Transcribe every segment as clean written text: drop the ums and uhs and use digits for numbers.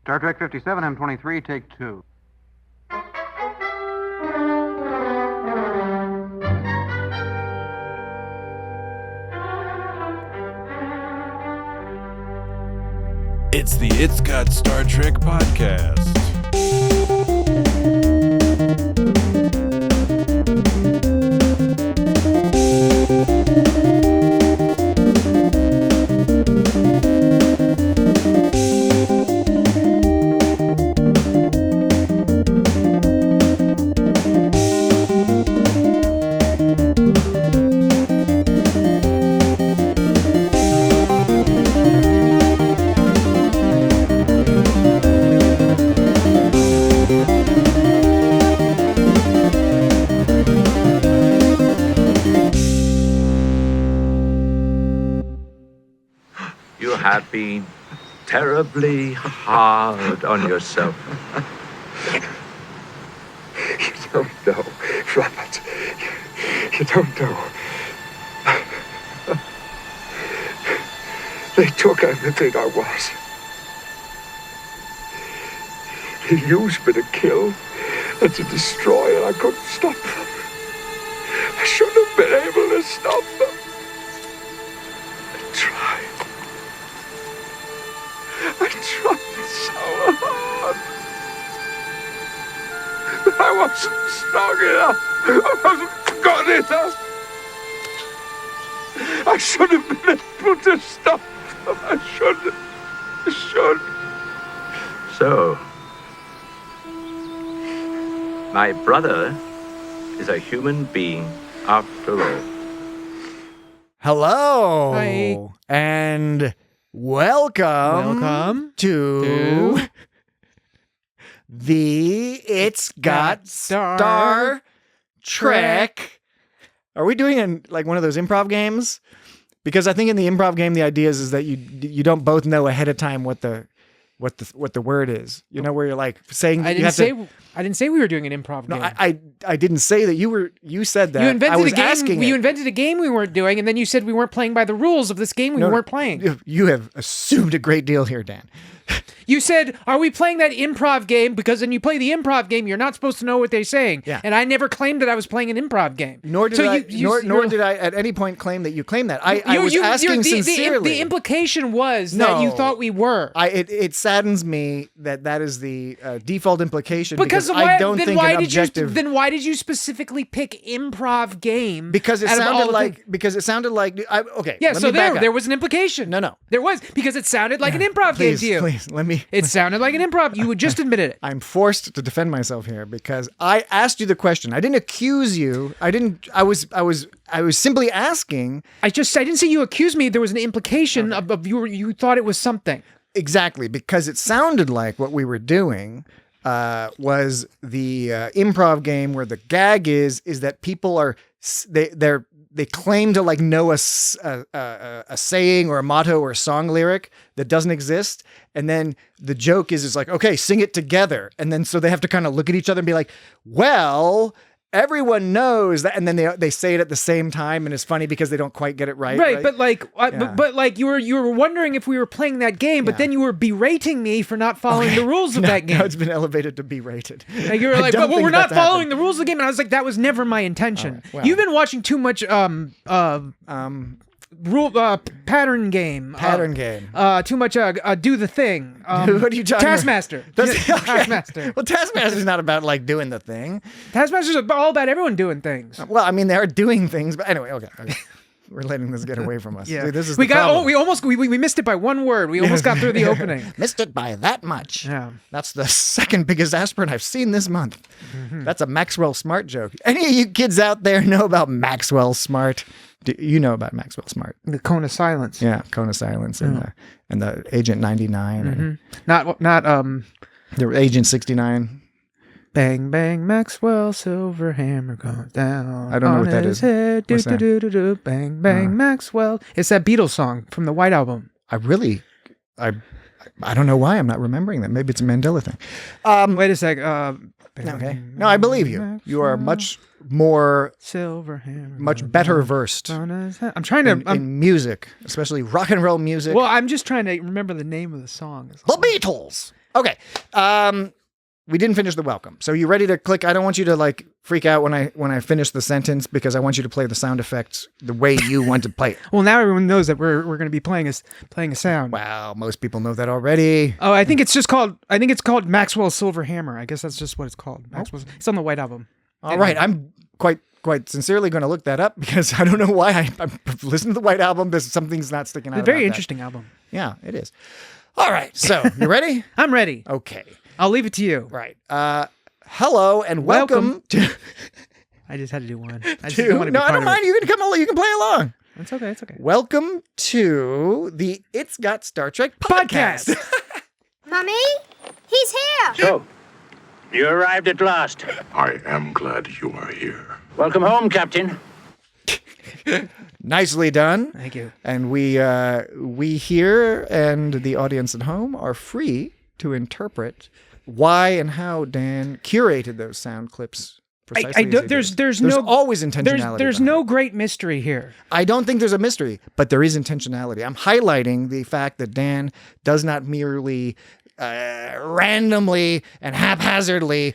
Star Trek 57, M23, take 2. It's the It's Got Star Trek podcast. Have been terribly hard on yourself. You don't know, Robert. You don't know. They took everything I was. They used me to kill and to destroy, and I couldn't stop them. I shouldn't have been able to stop them. I tried. I tried so hard. But I wasn't strong enough. I wasn't good enough. I should have been able to stop them. I should. So, my brother is a human being after all. Hello. Hi. And welcome to the It's Got Star Trek. Are we doing like one of those improv games? Because I think in the improv game, the idea is that you don't both know ahead of time what the word is. You know, where you're like saying I didn't say we were doing an improv game. No, I didn't say that. You said that. You invented I was a game. asking You it. invented a game we weren't doing, and then you said we weren't playing by the rules of this game we weren't playing. You have assumed a great deal here, Dan. You said, "Are we playing that improv game?" Because when you play the improv game, you're not supposed to know what they're saying. Yeah. And I never claimed that I was playing an improv game. Nor did nor did I at any point claim that you claimed that. I was asking sincerely. The implication was that you thought we were. It saddens me that is the default implication because why, I don't think an objective. Then why did you specifically pick improv game? Because it sounded like. Okay. Yeah. let So me back up. there was an implication. No. There was because it sounded like an improv game to you. Please let me. It sounded like an improv. You just admitted it. I'm forced to defend myself here because I asked you the question. I didn't accuse you. I was simply asking. I didn't say you accused me. There was an implication of you thought it was something. Exactly, because it sounded like what we were doing was the improv game where the gag is that people are they claim to like know a saying or a motto or a song lyric that doesn't exist. And then the joke is like, okay, sing it together. And then so they have to kind of look at each other and be like, well, everyone knows that. And then they say it at the same time. And it's funny because they don't quite get it right. Right. But like you were wondering if we were playing that game, but then you were berating me for not following the rules of that game. Now it's been elevated to berated. Like you were like, but we're not following the rules of the game. And I was like, that was never my intention. Right, well. You've been watching too much pattern game. Too much do the thing. What are you talking Taskmaster. about? Taskmaster. Well, Taskmaster's not about like doing the thing. Taskmaster's all about everyone doing things. Well, I mean, they are doing things, but anyway, okay. We're letting this get away from us. Yeah. Dude, this is we the got. problem. We missed it by one word. We almost got through the opening. Missed it by that much. Yeah. That's the second biggest aspirin I've seen this month. Mm-hmm. That's a Maxwell Smart joke. Any of you kids out there know about Maxwell Smart? Do you know about Maxwell Smart? The Cone of Silence. Yeah, Cone of Silence and the Agent 99. Mm-hmm. Not the Agent 69. Bang, bang, Maxwell, silver hammer goes down. I don't know what that is. Head. What's that? Do, bang, bang, Maxwell. It's that Beatles song from the White Album. I don't know why I'm not remembering that. Maybe it's a Mandela thing. Wait a sec. Okay. No, I believe you. You are much more, silver hammer, much better versed I'm trying to in music, especially rock and roll music. Well, I'm just trying to remember the name of the song. The Beatles. Okay. We didn't finish the welcome. So you ready to click? I don't want you to like freak out when I finish the sentence because I want you to play the sound effects the way you want to play it. Well, now everyone knows that we're going to be playing a sound. Wow, most people know that already. Oh, I think it's called Maxwell's Silver Hammer. I guess that's just what it's called. Maxwell's. It's on the White Album. All right, I'm quite sincerely going to look that up because I don't know why I'm listening to the White Album. There's something's not sticking out. It's a very about interesting album. Yeah, it is. All right, so you ready? I'm ready. Okay. I'll leave it to you. Right. Hello and welcome to. I just had to do one. I don't mind. You can come along. You can play along. It's okay. It's okay. Welcome to the It's Got Star Trek podcast. Mummy, he's here. So, you arrived at last. I am glad you are here. Welcome home, Captain. Nicely done. Thank you. And we here and the audience at home are free to interpret why and how Dan curated those sound clips. Precisely there's always intentionality. There's no great mystery here. I don't think there's a mystery, but there is intentionality. I'm highlighting the fact that Dan does not merely randomly and haphazardly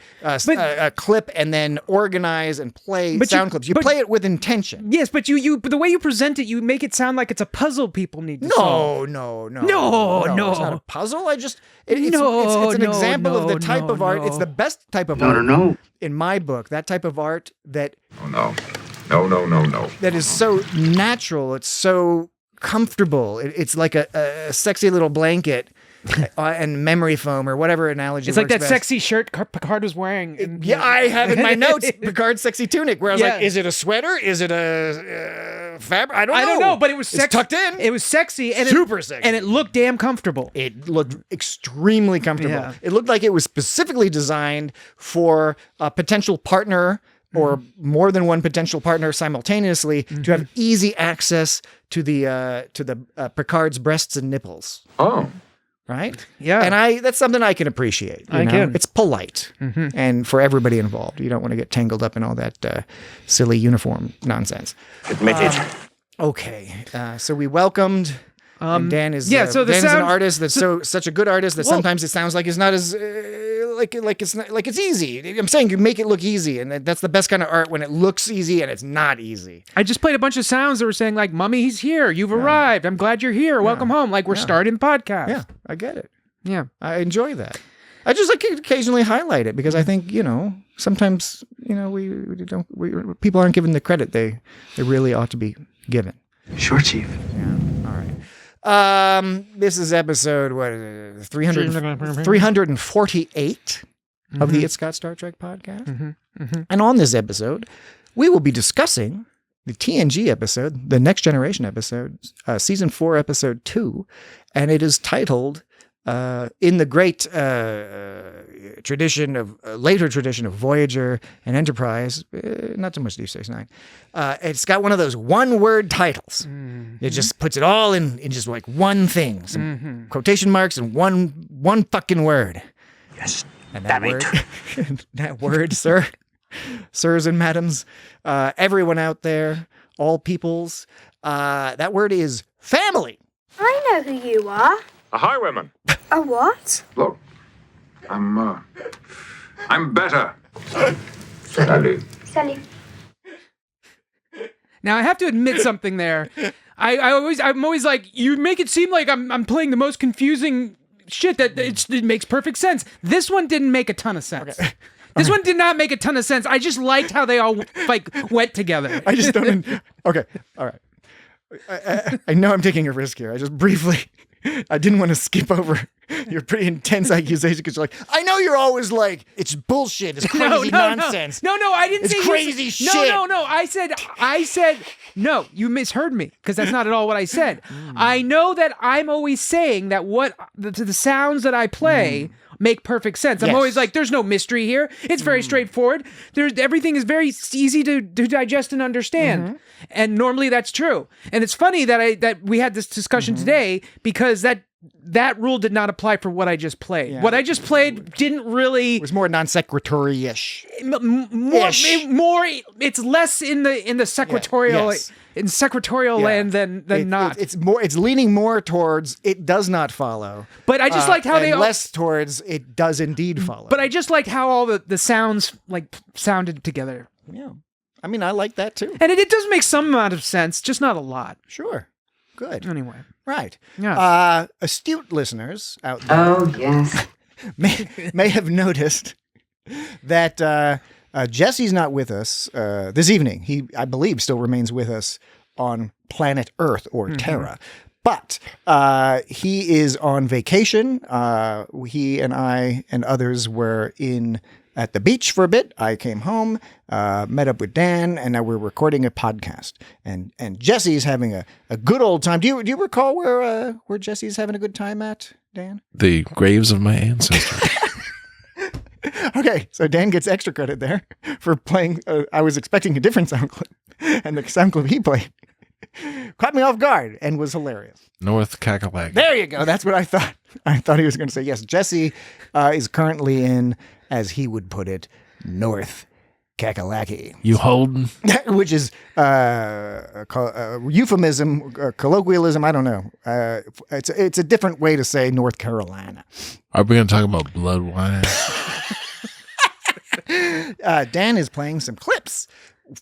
clip and then organize and play sound clips. You play it with intention. Yes, but but the way you present it, you make it sound like it's a puzzle people need to solve. No. No. It's not a puzzle. It's an example of the type of art. It's the best type of art. No. In my book, that type of art that No. that is so natural. It's so comfortable. It's like a sexy little blanket. And memory foam or whatever analogy. It's like that best. sexy shirt Picard was wearing. Yeah, I have in my notes Picard's sexy tunic, where I was like, is it a sweater? Is it a fabric? I don't know, but it was it's tucked in. It was sexy and super sexy, and it looked damn comfortable. It looked extremely comfortable. Yeah. It looked like it was specifically designed for a potential partner or more than one potential partner simultaneously to have easy access to the Picard's breasts and nipples. Oh. Right? Yeah. And that's something I can appreciate. I can. It's polite. And for everybody involved. You don't want to get tangled up in all that silly uniform nonsense. Admit it. Okay. So we welcomed and Dan is so the Dan's sound, an artist that's such a good artist that sometimes it sounds like it's not as it's easy. I'm saying you make it look easy, and that's the best kind of art when it looks easy and it's not easy. I just played a bunch of sounds that were saying like, "Mummy, he's here. You've arrived. I'm glad you're here. Welcome home." Like we're starting the podcast. Yeah, I get it. Yeah, I enjoy that. I just like to occasionally highlight it because I think sometimes people aren't given the credit they really ought to be given. Sure, Chief. Yeah. All right. This is episode 348 of the It's Got Star Trek podcast. And on this episode, we will be discussing the TNG episode, the Next Generation episode, season 4, episode 2, and it is titled in the great later tradition of Voyager and Enterprise, not so much Deep Space Nine. It's got one of those one-word titles. It just puts it all in just like one thing, some quotation marks and one fucking word. Yes. And that word, that word, sirs and madams, everyone out there, all peoples, that word is family. I know who you are. A highwayman. A what? Look, I'm better. Salut. Sally. Now I have to admit something there. I'm always like, you make it seem like I'm playing the most confusing shit that it makes perfect sense. This one didn't make a ton of sense. Okay. This one did not make a ton of sense. I just liked how they all like went together. I just don't. Okay, all right. I know I'm taking a risk here. I just briefly. I didn't want to skip over your pretty intense accusation because you're like, I know you're always like, it's bullshit, it's crazy nonsense. No, I didn't say it's crazy shit. No. I said, no, you misheard me because that's not at all what I said. I know that I'm always saying that the sounds that I play make perfect sense. I'm always like, there's no mystery here. It's very straightforward. Everything is very easy to digest and understand. And normally that's true. And it's funny that we had this discussion today because that that rule did not apply for what I just played. Yeah. What I just played didn't really It was more non sequitur-ish. more. It's less in the secretarial Yes. in secretarial Yeah. land than not. It's more. It's leaning more towards it does not follow. But I just liked how and they all, less towards it does indeed follow. But I just liked how all the sounds like sounded together, yeah, I mean I like that too. and it does make some amount of sense, just not a lot. Sure, good. Anyway, Right. yeah. Astute listeners out there Oh, yes. may have noticed that Jesse's not with us this evening. He, I believe, still remains with us on planet Earth or Terra. But he is on vacation. He and I and others were at the beach for a bit. I came home, met up with Dan, and now we're recording a podcast. And Jesse's having a good old time. Do you recall where Jesse's having a good time at, Dan? The graves of my ancestors. Okay, so Dan gets extra credit there for playing. I was expecting a different sound clip, and the sound clip he played caught me off guard and was hilarious. North Kakalaki. There you go. That's what I thought. I thought he was going to say yes. Jesse is currently in, as he would put it, North Kakalaki, You holding? which is euphemism, colloquialism. I don't know. It's a different way to say North Carolina. Are we going to talk about blood wine? Dan is playing some clips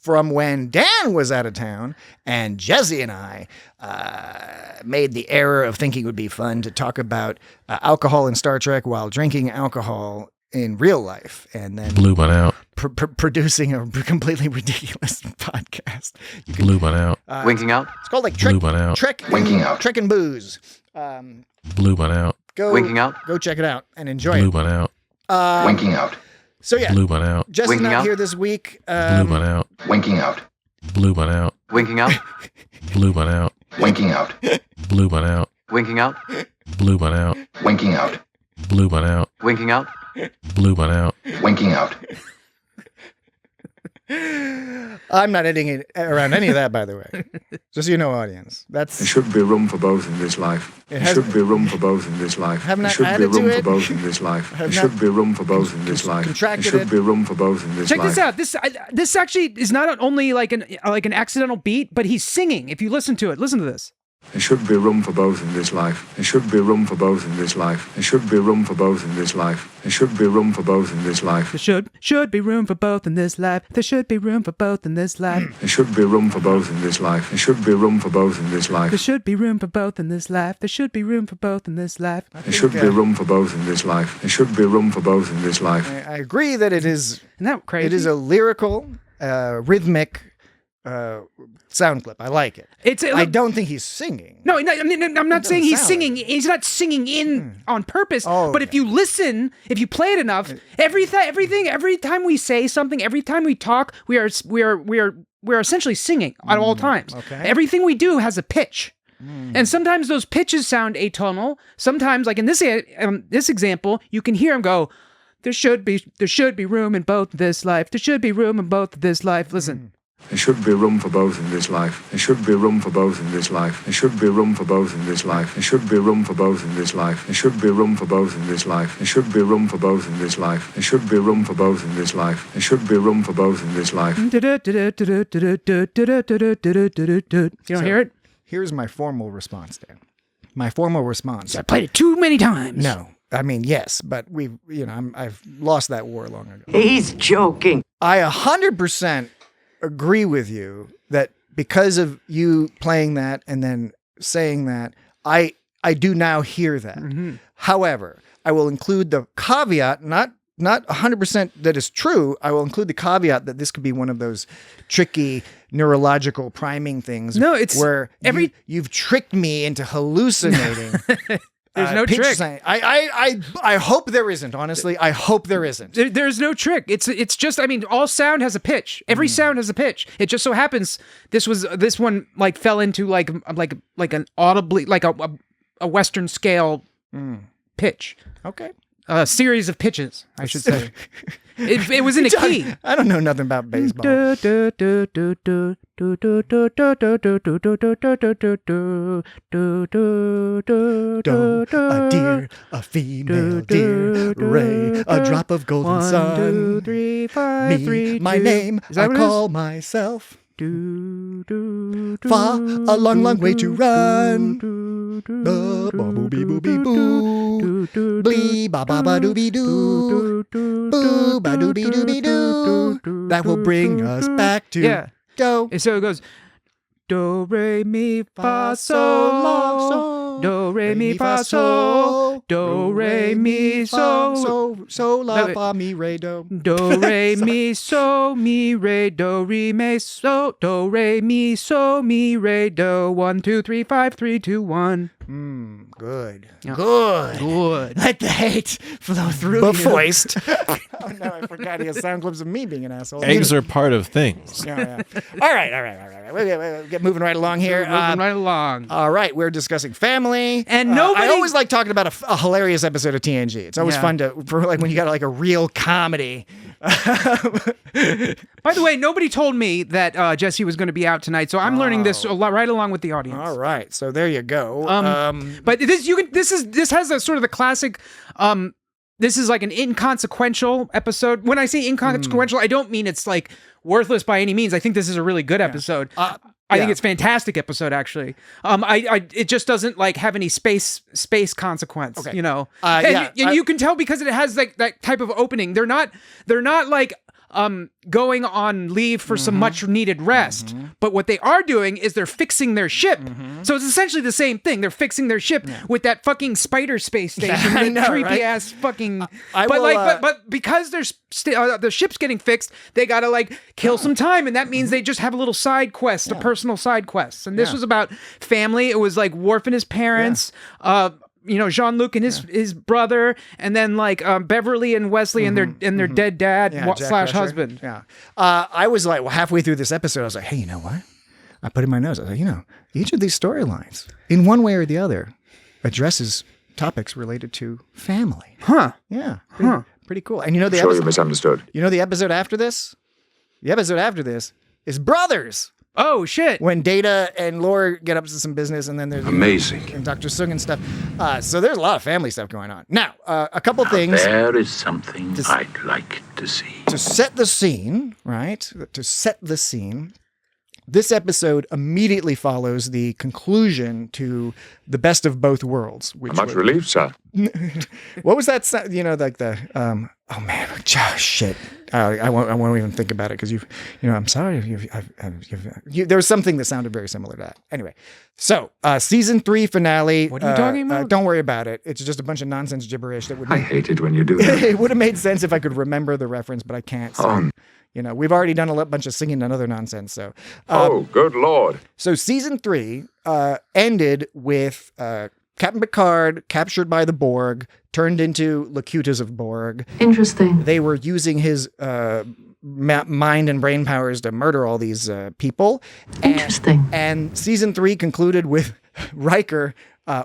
from when Dan was out of town, and Jesse and I made the error of thinking it would be fun to talk about alcohol in Star Trek while drinking alcohol in real life, and then Blew one out. producing a completely ridiculous podcast. Blew one out. Winking out. It's called like Blew one out. Winking out. Trek and Booze. Blew one out. Go Winking out. Go check it out and enjoy Blew it. one out. Winking out. So yeah, Blew one out. Jesse's Winking not out. here this week. Blew one out. Winking out. Blew one out. Winking out. Blew one out. Winking out. Blew one out. Winking out. Blew one out. Winking out. Blew one out. Winking out. Blew one out. Winking out. I'm not editing it around any of that, by the way. Just so you know, audience. There should be room for both in this life. It There has- should be room for both in this life. Have There not should be added to room it. for both in this life. Have There not should be room for both in this life. There contracted should it. be room for both in this Check life. this out. This actually is not only like an accidental beat, but he's singing. If you listen to it, listen to this. There should be room for both in this life. There should be room for both in this life. There should be room for both in this life. There should be room for both in this life. There should be room for both in this life. There should be room for both in this life. There should be room for both in this life. There should be room for both in this life. There should be room for both in this life. There should be room for both in this life. There should be room for both in this life. There should be room for both in this life. I agree that it is. Isn't that crazy? It is a lyrical, rhythmic sound clip. I like it. I don't think he's singing. No, I'm not saying he's sound singing. like He's not singing in on purpose. Oh, but if okay. you listen, if you play it enough, every time we say something, every time we talk, we are essentially singing at all times. okay. Everything we do has a pitch. And sometimes those pitches sound atonal. Sometimes, like in this example, you can hear him go, there should be room in both this life. There should be room in both this life. Listen. There should be room for both in this life. There should be room for both in this life. There should be room for both in this life. There should be room for both in this life. There should be room for both in this life. There should be room for both in this life. There should be room for both in this life. There should be room for both in this life. You don't hear it? Here's my formal response, Dan. My formal response. I played it too many times. No, I mean yes, but I've lost that war long ago. He's joking. I 100% agree with you that because of you playing that and then saying that, I do now hear that. However, I will include the caveat, not 100% that is true. I will include the caveat that this could be one of those tricky neurological priming things. No, it's where you've tricked me into hallucinating. There's no pitch trick. saying. I hope there isn't. Honestly, I hope there isn't. There's no trick. It's just, I mean, all sound has a pitch. Every sound has a pitch. It just so happens this one like fell into like an audibly like a Western scale pitch. Okay. series of pitches, I should say. It was in a key. I don't know nothing about baseball. A deer, a female deer, Ray, a drop of golden sun. 1, 2, 3, 5, Me, 3, my 2. name, Is that I what it call myself. is? Far, a long, long way to run. Boo-boo-bee-boo-bee-boo. Blee, ba-ba-ba-doo-bee-doo. Boo-ba-doo-bee-doo-bee-doo. That will bring us back to go. And so it goes do re mi fa sol do re mi fa sol do re mi so la fa mi re do. do re mi so mi re do re mi so do re mi so mi re do 1 2 3 5 3 2 1. Good. Yeah. Good. Let the hate flow through you. Befoist. Oh no, I forgot he has sound clips of me being an asshole. Eggs are part of things. Yeah. All right. We'll get moving right along here. Moving right along. All right, we're discussing family, And nobody- I always like talking about a hilarious episode of TNG. It's always fun for like when you got like a real comedy. By the way, nobody told me that Jesse was going to be out tonight, so I'm learning this right along with the audience. All right, so there you go. But this has a sort of the classic. This is like an inconsequential episode. When I say inconsequential, I don't mean it's like worthless by any means. I think this is a really good episode. I think it's a fantastic episode, actually. It just doesn't like have any space consequence, Okay. you know. And you can tell because it has like that type of opening. They're not like going on leave for some much needed rest. But what they are doing is they're fixing their ship. So it's essentially the same thing. They're fixing their ship with that fucking spider space station. I know, creepy right? ass fucking. I But because there's the ship's getting fixed, they gotta like kill some time, and that means they just have a little side quest, a personal side quest. And this was about family. It was like Worf and his parents. Jean-Luc and his brother, and then like Beverly and Wesley and their dead dad Jack / Crusher. husband. Yeah. I was like, halfway through this episode, I was like, hey, you know what? I put in my notes. I was like, each of these storylines, in one way or the other, addresses topics related to family. Huh. Yeah. Pretty cool. And the Sure, you episode, misunderstood. the episode after this? The episode after this is Brothers. Oh shit. When Data and Lore get up to some business, and then there's Amazing. and Dr. Sung and stuff. So there's a lot of family stuff going on. Now, a couple things There is something I'd like to see. to set the scene, right? To set the scene. This episode immediately follows the conclusion to The Best of Both Worlds. Which I'm much relieved, sir. What was that? Like the oh man, shit. I won't even think about it because I'm sorry. There was something that sounded very similar to that. Anyway, so season 3 finale. What are you talking about? Don't worry about it. It's just a bunch of nonsense gibberish that would. I hate it when you do that. It would have made sense if I could remember the reference, but I can't. So, we've already done a bunch of singing and other nonsense. So, Good Lord. so season 3 ended with Captain Picard captured by the Borg, turned into Locutus of Borg. Interesting. They were using his mind and brain powers to murder all these people. Interesting. And season 3 concluded with Riker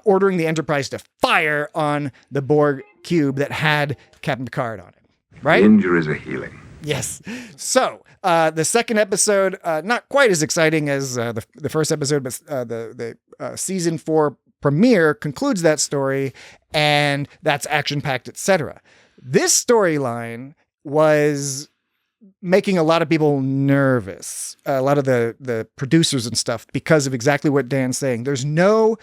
ordering the Enterprise to fire on the Borg cube that had Captain Picard on it. Right? Injuries are healing. Yes. So the second episode, not quite as exciting as the first episode, but the season 4 premiere concludes that story, and that's action-packed, etc. This storyline was making a lot of people nervous, a lot of the producers and stuff, because of exactly what Dan's saying. There's no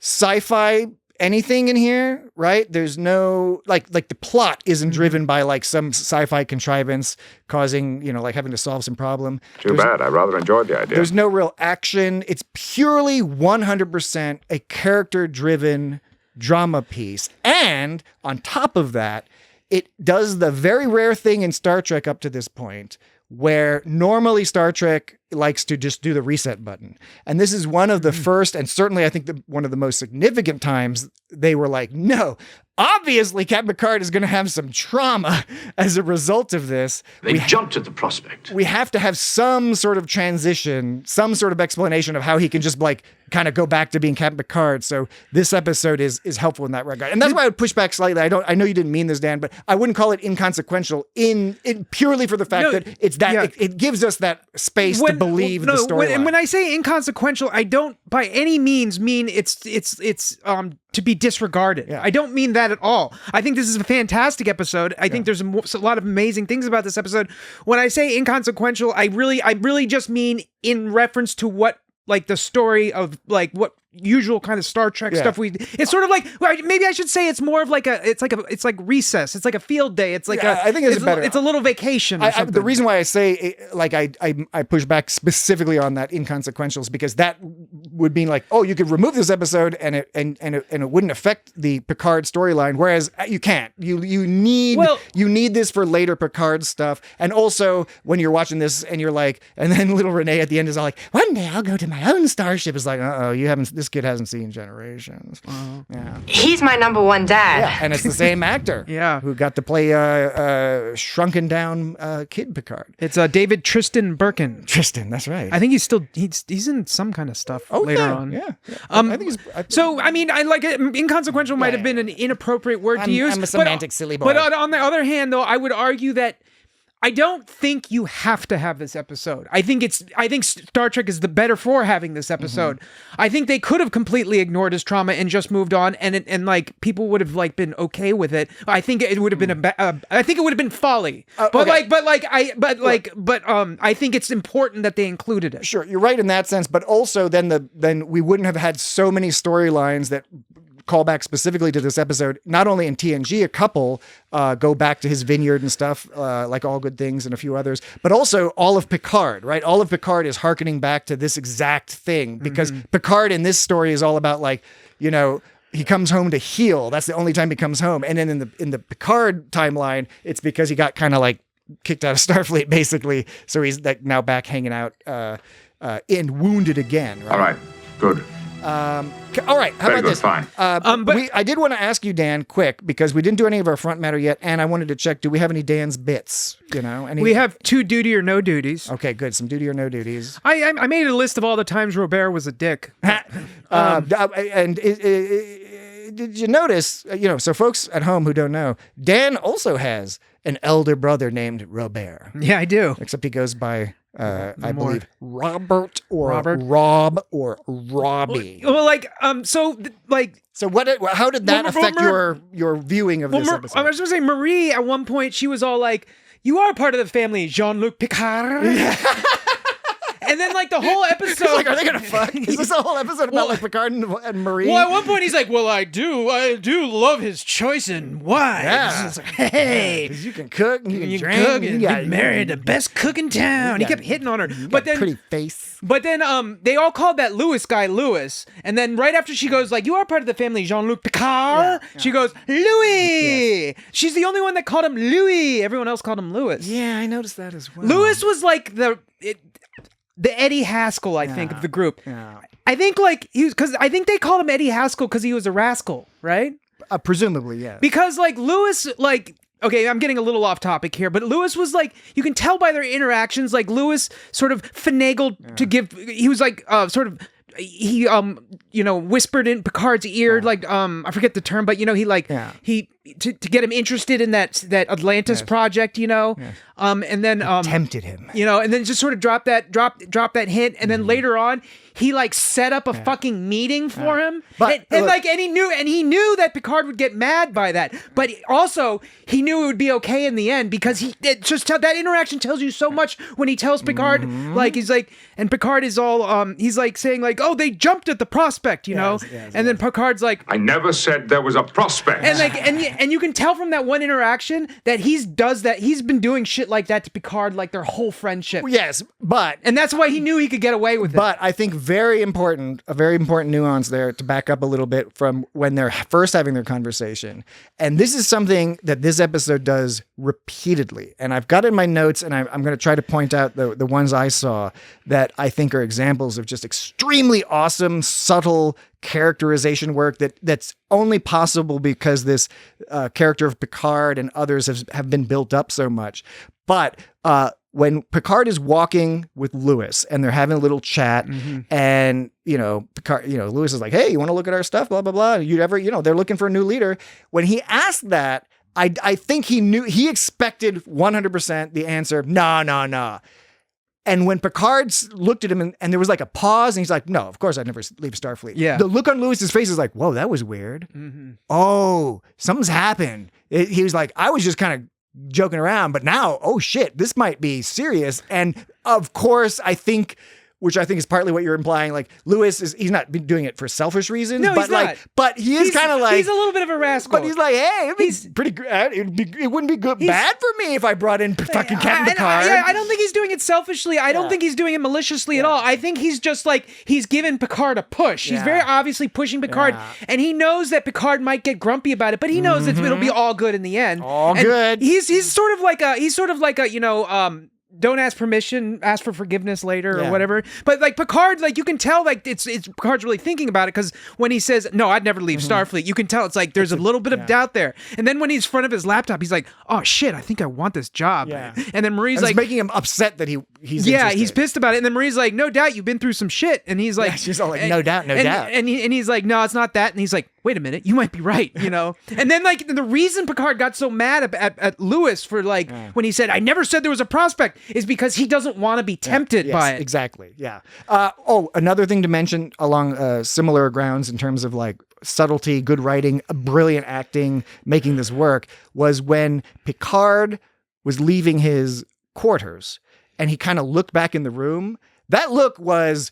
sci-fi anything in here, right? There's no like the plot isn't driven by like some sci-fi contrivance causing, like having to solve some problem. Too bad. I rather enjoyed the idea. There's no real action. It's purely 100% a character-driven drama piece. And on top of that, it does the very rare thing in Star Trek up to this point where normally Star Trek likes to just do the reset button. And this is one of the first, and certainly I think one of the most significant times they were like, no, obviously Captain Picard is going to have some trauma as a result of this. They jumped at the prospect. We have to have some sort of transition, some sort of explanation of how he can just like kind of go back to being Captain Picard. So this episode is helpful in that regard. And that's why I would push back slightly. I know you didn't mean this, Dan, but I wouldn't call it inconsequential in purely for the fact that it's that it gives us that space to believe the storyline. And when I say inconsequential, I don't by any means mean it's to be disregarded. Yeah. I don't mean that at all. I think this is a fantastic episode. I think there's a lot of amazing things about this episode. When I say inconsequential, I really just mean in reference to what like the story of like what usual kind of Star Trek stuff it's sort of like, maybe I should say it's more of like it's like recess. It's like a field day. It's like I think it's better. It's a little vacation or something. The reason why I say I push back specifically on that inconsequential is because that would mean like, oh, you could remove this episode and it wouldn't affect the Picard storyline, whereas you can't. You need this for later Picard stuff. And also when you're watching this and you're like, and then little Renee at the end is all like, one day I'll go to my own starship. It's like, this kid hasn't seen Generations. Yeah. He's my number one dad. Yeah, and it's the same actor. Who got to play shrunken down kid Picard. It's David Tristan Birkin. Tristan, that's right. I think he's in some kind of stuff later on. Yeah. I think I like it. Inconsequential might have been an inappropriate word to use. I'm a semantic silly boy. But on the other hand, though, I would argue that I don't think you have to have this episode. I think Star Trek is the better for having this episode. I think they could have completely ignored his trauma and just moved on, and like people would have like been okay with it. I think it would have been I think it would have been folly. I think it's important that they included it. Sure, you're right in that sense, but also then we wouldn't have had so many storylines that call back specifically to this episode. Not only in TNG, a couple go back to his vineyard and stuff, like All Good Things and a few others, but also all of Picard, right? All of Picard is hearkening back to this exact thing because Picard in this story is all about like, you know, he comes home to heal. That's the only time he comes home. And then in the Picard timeline, it's because he got kind of like kicked out of Starfleet basically. So he's like now back hanging out and wounded again. Right? All right, good. All right, how Very about good, this? fine. I did want to ask you, Dan, quick, because we didn't do any of our front matter yet, and I wanted to check, do we have any Dan's bits? You know, we have 2 duty or no duties. Okay, good. Some duty or no duties. I made a list of all the times Robert was a dick. And did you notice, so folks at home who don't know, Dan also has an elder brother named Robert. Yeah, I do. Except he goes by... I believe Robert or Rob or Robbie. Well, so what? How did that affect your viewing of this episode? I was going to say Marie at one point she was all like, "You are part of the family, Jean-Luc Picard." And then, like, the whole episode... Like, are they going to fuck? Is this a whole episode about, like, Picard and Marie? Well, at one point, he's like, well, I do love his choice in wives. Yeah. It's like, hey. Because you can cook and you can drink. Cook and get married the best cook in town. He kept hitting on her. But then... pretty face. But then they all called that Louis guy Louis. And then right after she goes, like, you are part of the family, Jean-Luc Picard. Yeah. She goes, Louis. Yes. She's the only one that called him Louis. Everyone else called him Louis. Yeah, I noticed that as well. Louis was like the Eddie Haskell, I think, of the group. Yeah. I think because I think they called him Eddie Haskell because he was a rascal, right? Presumably, yeah. Because like Louis, okay, I'm getting a little off topic here, but Louis was like, you can tell by their interactions, like Louis sort of finagled to give. He was like he whispered in Picard's ear, I forget the term, but he to get him interested in that Atlantis project, and then tempted him, and then just sort of drop that hint, and then later on he like set up a fucking meeting for him, and he knew that Picard would get mad by that, but also he knew it would be okay in the end because that interaction tells you so much when he tells Picard like he's like, and Picard is all he's like saying like, oh, they jumped at the prospect, and then Picard's like, I never said there was a prospect, and And you can tell from that one interaction that he's been doing shit like that to Picard like their whole friendship. Yes, but and that's why he knew he could get away with it. But I think a very important nuance there to back up a little bit from when they're first having their conversation. And this is something that this episode does repeatedly. And I've got it in my notes, and I'm going to try to point out the ones I saw that I think are examples of just extremely awesome, subtle characterization work that's only possible because this character of Picard and others have been built up so much. But when Picard is walking with Lewis and they're having a little chat, and Picard, Lewis is like, "Hey, you want to look at our stuff?" Blah blah blah. They're looking for a new leader. When he asked that, I think he expected 100% the answer, nah. And when Picard looked at him and there was like a pause and he's like, "No, of course I'd never leave Starfleet." Yeah. The look on Lewis's face is like, "Whoa, that was weird. Oh, something's happened." He was like, "I was just kind of joking around, but now, oh shit, this might be serious." And of course, which I think is partly what you're implying. Like Lewis he's not been doing it for selfish reasons, No, but he's not. but he is kind of like, he's a little bit of a rascal. but he's like, "Hey, it'd be pretty good. It wouldn't be good, bad for me if I brought in fucking Captain Picard." I don't think he's doing it selfishly. I don't think he's doing it maliciously at all. I think he's just like, he's giving Picard a push. He's very obviously pushing Picard, and he knows that Picard might get grumpy about it, but he knows that it'll be all good in the end. Good. He's sort of like a don't ask permission, ask for forgiveness later or whatever. But like Picard, like you can tell like it's Picard's really thinking about it, because when he says, "No, I'd never leave Starfleet," you can tell it's like there's a little bit of doubt there. And then when he's in front of his laptop, he's like, "Oh shit, I think I want this job." Yeah. And then Marie's like, making him upset that he's yeah, interested. he's pissed about it. And then Marie's like, "No doubt, you've been through some shit." And he's like, she's all like, "No doubt." And he's like, "No, it's not that." And he's like, "Wait a minute, you might be right," And then like the reason Picard got so mad at Lewis for like when he said, "I never said there was a prospect," is because he doesn't want to be tempted by it. Exactly. Yeah. Another thing to mention along similar grounds in terms of like subtlety, good writing, brilliant acting, making this work, was when Picard was leaving his quarters and he kind of looked back in the room. That look was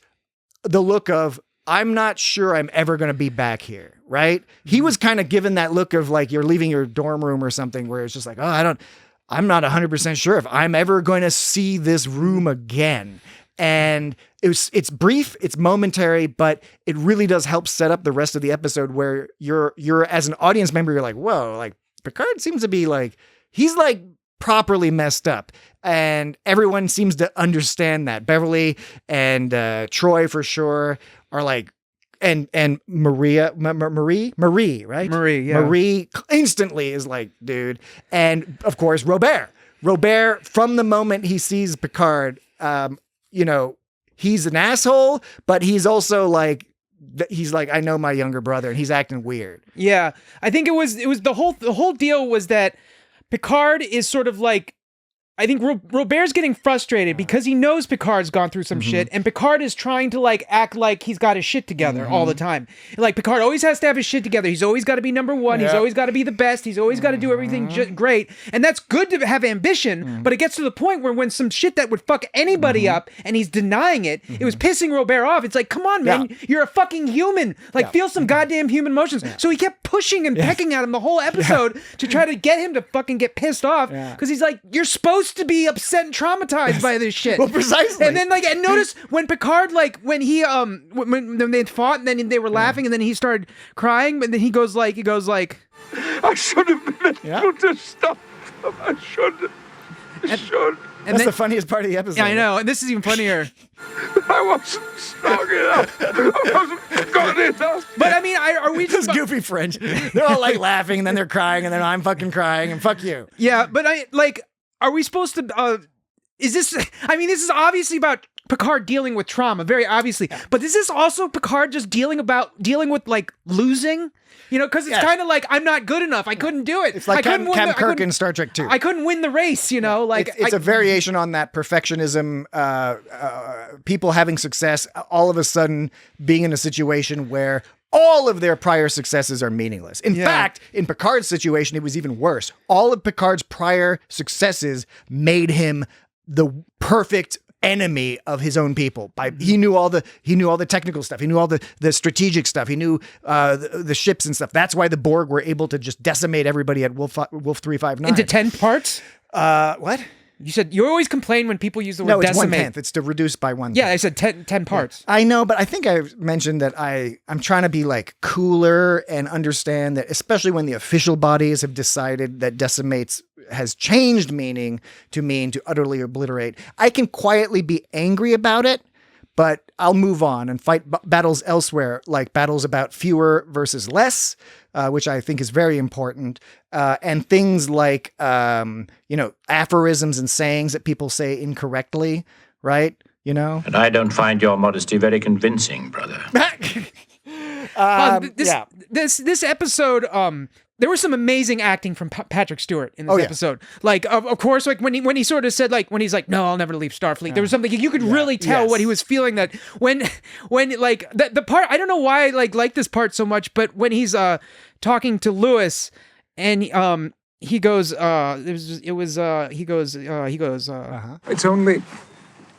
the look of, "I'm not sure I'm ever going to be back here," right? He was kind of given that look of like you're leaving your dorm room or something, where it's just like, "Oh, I'm not 100% sure if I'm ever going to see this room again." And it's brief, it's momentary, but it really does help set up the rest of the episode, where you're as an audience member, you're like, "Whoa, like Picard seems to be like, he's like properly messed up." And everyone seems to understand that. Beverly and Troy for sure are like, and Marie, right? Marie, yeah. Marie instantly is like, dude. And of course, Robert, from the moment he sees Picard, he's an asshole, but he's also like, I know my younger brother, and he's acting weird. Yeah. I think it was the whole deal was that Picard is sort of like, I think Robert's getting frustrated because he knows Picard's gone through some shit, and Picard is trying to like act like he's got his shit together all the time. Like Picard always has to have his shit together. He's always got to be number one. He's always got to be the best. He's always got to do everything great. And that's good to have ambition, but it gets to the point where when some shit that would fuck anybody up and he's denying it, it was pissing Robert off. It's like, come on, man, you're a fucking human. Like feel some goddamn human emotions. So he kept pushing and pecking at him the whole episode to try to get him to fucking get pissed off, because he's like, you're supposed to be upset and traumatized by this shit. Well, precisely. And then like, and notice when Picard, like when he when they fought and then they were laughing and then he started crying, and then he goes like, I should have been able to stop them. I should. And that's the funniest part of the episode. Yeah, I know. And this is even funnier. I wasn't strong enough. I wasn't good enough. But I mean, are we just goofy French? They're all like laughing, and then they're crying, and then I'm fucking crying, and fuck you. Yeah, but are we supposed to, this is obviously about Picard dealing with trauma, very obviously, but is this also Picard just dealing with like losing? Because it's kind of like, I'm not good enough. I couldn't do it. It's like Captain Kirk in Star Trek 2. I couldn't win the race, Like it's a variation on that perfectionism, people having success, all of a sudden being in a situation where all of their prior successes are meaningless. In fact, in Picard's situation, it was even worse. All of Picard's prior successes made him the perfect enemy of his own people. He knew all the technical stuff. He knew all the strategic stuff. He knew the ships and stuff. That's why the Borg were able to just decimate everybody at Wolf 359 into 10 parts. What? You said you always complain when people use the word decimate. No, it's 1/10. It's to reduce by 1/10. Yeah, I said 10 parts. Yeah. I know, but I think I mentioned that I'm trying to be like cooler and understand that, especially when the official bodies have decided that decimates has changed meaning to utterly obliterate. I can quietly be angry about it, but I'll move on and fight battles elsewhere, like battles about fewer versus less, which I think is very important. And things like, aphorisms and sayings that people say incorrectly, right? You know? And I don't find your modesty very convincing, brother. This episode, there was some amazing acting from Patrick Stewart in this episode. Like, of course, like when he sort of said, like, when he's like, no, I'll never leave Starfleet. There was something you could really tell what he was feeling, that when like the part, I don't know why I like this part so much, but when he's talking to Lewis and he goes, There's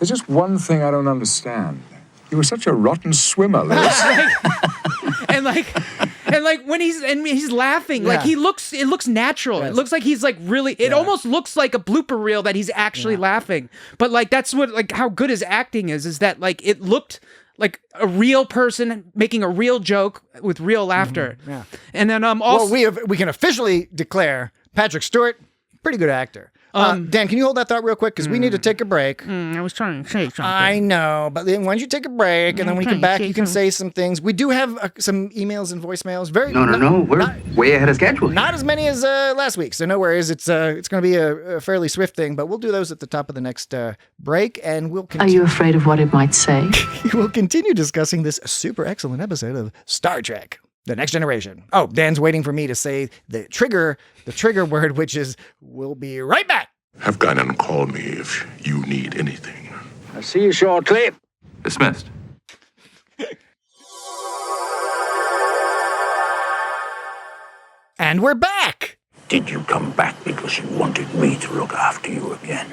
just one thing I don't understand. You were such a rotten swimmer, Lewis. and when he's laughing, like it looks natural. Yes. It looks like he's like really, it almost looks like a blooper reel that he's actually laughing. But like, that's what, like how good his acting is that like, it looked like a real person making a real joke with real laughter. Mm-hmm. Yeah. And then also, well, we can officially declare Patrick Stewart, pretty good actor. Dan, can you hold that thought real quick? Because we need to take a break. I was trying to say something. I know, but then why don't you take a break, and then when we come back, you can say some things. We do have some emails and voicemails. No. We're way ahead of schedule. Not as many as last week, so no worries. It's going to be a fairly swift thing, but we'll do those at the top of the next break, and we'll continue. Are you afraid of what it might say? We'll continue discussing this super excellent episode of Star Trek: The Next Generation. Oh, Dan's waiting for me to say the trigger word, which is, we'll be right back. Have Guinan call me if you need anything. I'll see you shortly. Dismissed. And we're back. Did you come back because you wanted me to look after you again?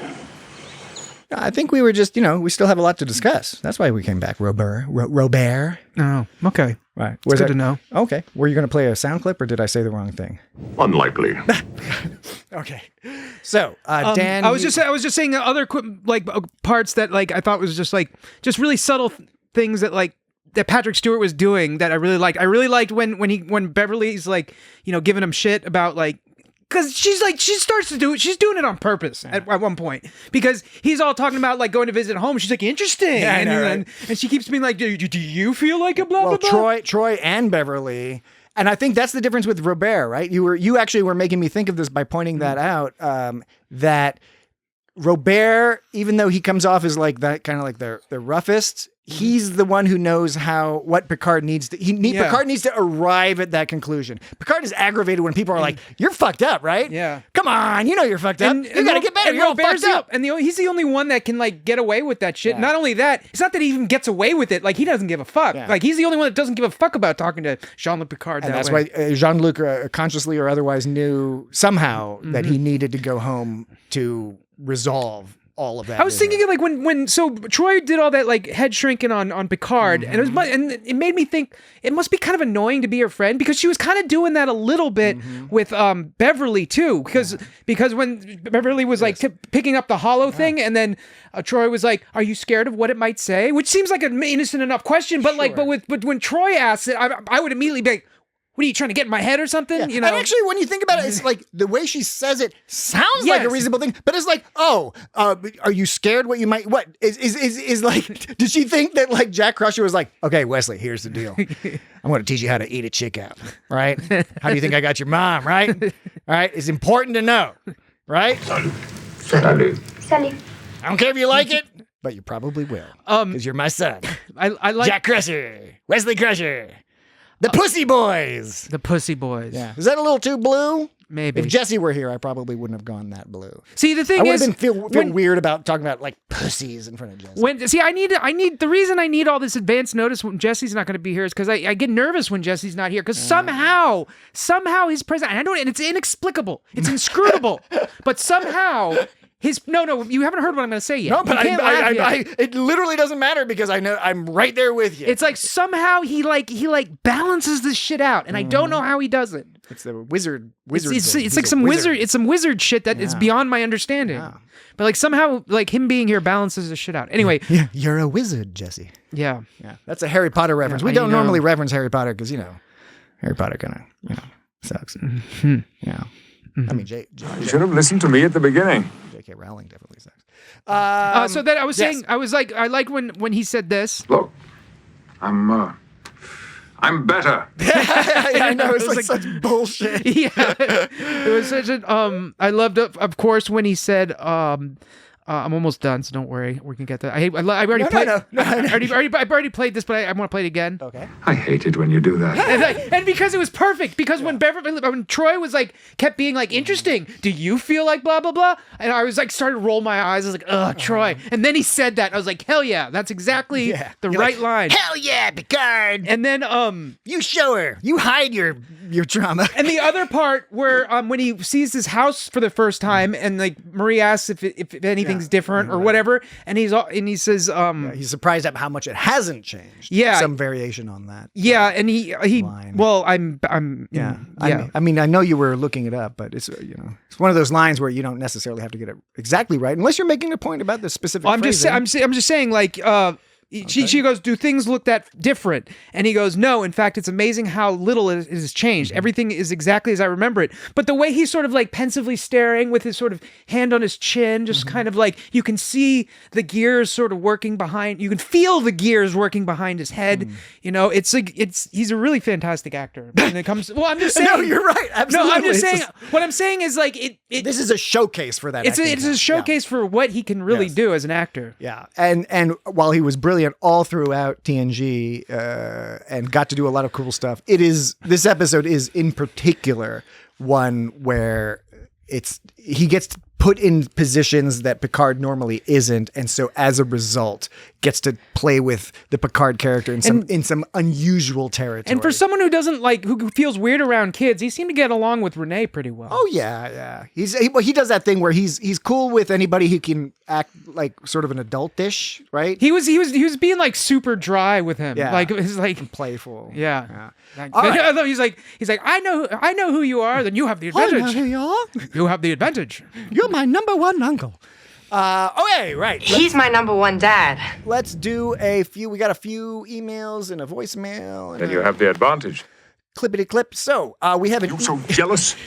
I think we were just, we still have a lot to discuss. That's why we came back, Robert. Oh, okay. Right. It's good to know. Okay. Were you going to play a sound clip, or did I say the wrong thing? Unlikely. Okay. So, Dan, I was just saying other parts that like I thought was just really subtle things that like that Patrick Stewart was doing that I really liked. I really liked when Beverly's like, giving him shit about like, because she starts to do it. She's doing it on purpose at one point, because he's all talking about like going to visit home. She's like, interesting. Yeah, I know, right? and she keeps being like, do you feel like a blah, blah, blah? Troy and Beverly. And I think that's the difference with Robert, right? You actually were making me think of this by pointing that out, that Robert, even though he comes off as like that kind of like the roughest, he's the one who knows what Picard needs to. Picard needs to arrive at that conclusion. Picard is aggravated when people are like, "You're fucked up, right? Yeah, come on, you're fucked up. You gotta get better. You're all fucked up." And he's the only one that can like get away with that shit. Yeah. Not only that, it's not that he even gets away with it. Like he doesn't give a fuck. Yeah. Like he's the only one that doesn't give a fuck about talking to Jean-Luc Picard. And that's why Jean-Luc consciously or otherwise knew somehow that he needed to go home to resolve all of that. I was thinking of like when Troy did all that like head shrinking on Picard, and it made me think it must be kind of annoying to be her friend, because she was kind of doing that a little bit with Beverly too, because when Beverly was like picking up the hollow thing, and then Troy was like, "Are you scared of what it might say?" Which seems like an innocent enough question, but but when Troy asks it, I would immediately be like, what are you trying to get in my head or something? Yeah. And actually, when you think about it, it's like the way she says it sounds like a reasonable thing, but it's like, are you scared what you might, what is like, did she think that like Jack Crusher was like, okay, Wesley, here's the deal. I'm going to teach you how to eat a chick out, right? How do you think I got your mom, right? All right. It's important to know, right? Salut. I don't care if you like it, but you probably will, because you're my son. I like Jack Crusher, Wesley Crusher. The Pussy Boys. The Pussy Boys. Yeah. Is that a little too blue? Maybe. If Jesse were here, I probably wouldn't have gone that blue. See, the thing is, I would have been feel weird about talking about like pussies in front of Jesse. I need the reason I need all this advance notice when Jesse's not going to be here is because I get nervous when Jesse's not here, because somehow his presence, and it's inexplicable, it's inscrutable, but somehow No, you haven't heard what I'm going to say yet. No, but You can't laugh yet. it literally doesn't matter because I know I'm right there with you. It's like somehow he balances this shit out, and I don't know how he does it. It's the wizard. It's like some wizard. It's some wizard shit that is beyond my understanding. Yeah. But like somehow, like him being here balances this shit out. Anyway, Yeah, you're a wizard, Jesse. yeah. Yeah, that's a Harry Potter reference. Yeah, We don't you know. normally reference Harry Potter because Harry Potter kind of sucks. Yeah, I mean You should have listened to me at the beginning. J.K. Rowling definitely sucks. So then I was yes. saying, I like when he said this. Look, I'm better. Yeah, I know it's like such bullshit. Yeah, it was such an I loved it, of course, when he said I'm almost done, so don't worry, we can get that. I already played. I've already played this, but I want to play it again. Okay. I hate it when you do that. And because it was perfect, because when Troy was kept being interesting, do you feel like blah blah blah? And I was started to roll my eyes. I was like, ugh, Troy. And then he said that. I was like, hell yeah, that's exactly the right line. Hell yeah, Picard. And then You show her. You hide your trauma. and the other part where when he sees his house for the first time, and Marie asks if anything's different or whatever, and he says He's surprised at how much it hasn't changed. Yeah. Some variation on that. and he line. well I'm Yeah. yeah. I mean, I know you were looking it up, but it's it's one of those lines where you don't necessarily have to get it exactly right unless you're making a point about the specific. I'm just saying she goes, do things look that different? And he goes, no, in fact, it's amazing how little it has changed. Everything is exactly as I remember it. But the way he's sort of pensively staring with his sort of hand on his chin, just kind of you can see the gears sort of working behind, you can feel the gears working behind his head. He's a really fantastic actor. When it comes, well, I'm just saying. No, you're right. Absolutely. No, I'm just saying, what I'm saying is this is a showcase for that. It's a showcase for what he can really do as an actor. Yeah. And while he was brilliant all throughout TNG and got to do a lot of cool stuff, this episode is in particular one where he gets put in positions that Picard normally isn't, and so as a result gets to play with the Picard character in some unusual territory. And for someone who doesn't who feels weird around kids, he seemed to get along with Renee pretty well. Oh yeah. He does that thing where he's cool with anybody who can act like sort of an adult-ish, right? He was being super dry with him. Yeah. It's playful. Yeah. All right. He's like I know who you are. Then you have the advantage. I know who you are. You have the advantage. You're my number one uncle. Okay, right. He's my number one dad. Let's do a few. We got a few emails and a voicemail. Then you have the advantage. Clippity clip. So we have You so jealous?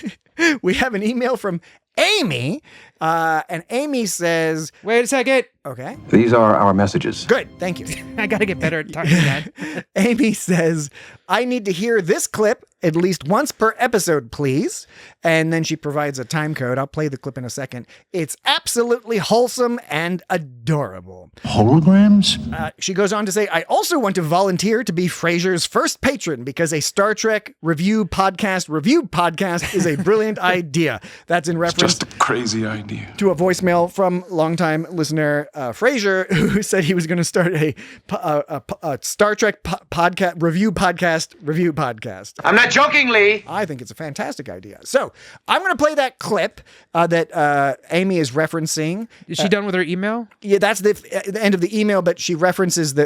we have an email from Amy, and Amy says, Wait a second. Okay. These are our messages. Good. Thank you. I got to get better at talking that. Amy says, I need to hear this clip at least once per episode, please. And then she provides a time code. I'll play the clip in a second. It's absolutely wholesome and adorable. Holograms? She goes on to say, I also want to volunteer to be Frasier's first patron because a Star Trek review podcast is a brilliant idea. That's in reference Just a crazy idea. to a voicemail from longtime listener Frasier, who said he was going to start a Star Trek podcast review podcast. I'm not joking, Lee. I think it's a fantastic idea. So I'm going to play that clip that Amy is referencing. Is she done with her email? Yeah, that's the end of the email, but she references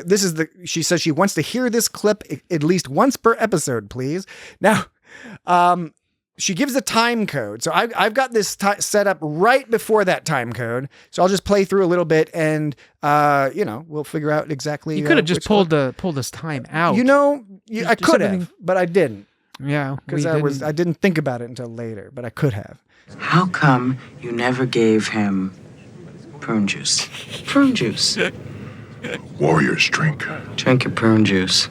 she says she wants to hear this clip at least once per episode, please. Now, she gives a time code. So I've got this set up right before that time code. So I'll just play through a little bit and, we'll figure out exactly. You could have just pulled this time out. I could have, but I didn't. Yeah. Because I didn't think about it until later, but I could have. How come you never gave him prune juice? Prune juice. Warriors drink. Drink your prune juice.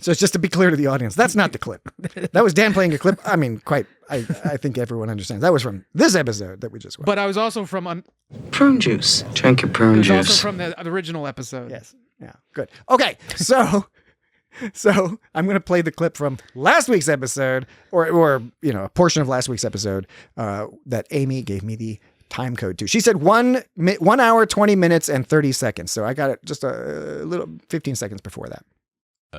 So it's just to be clear to the audience, that's not the clip. That was Dan playing a clip. I mean, I think everyone understands. That was from this episode that we just watched. But I was also from prune juice. Drink your prune juice. Also from the original episode. Yes. Yeah. Good. Okay. So I'm going to play the clip from last week's episode, or a portion of last week's episode that Amy gave me the time code to. She said 1 hour, 20 minutes, and 30 seconds. So I got it just a little 15 seconds before that.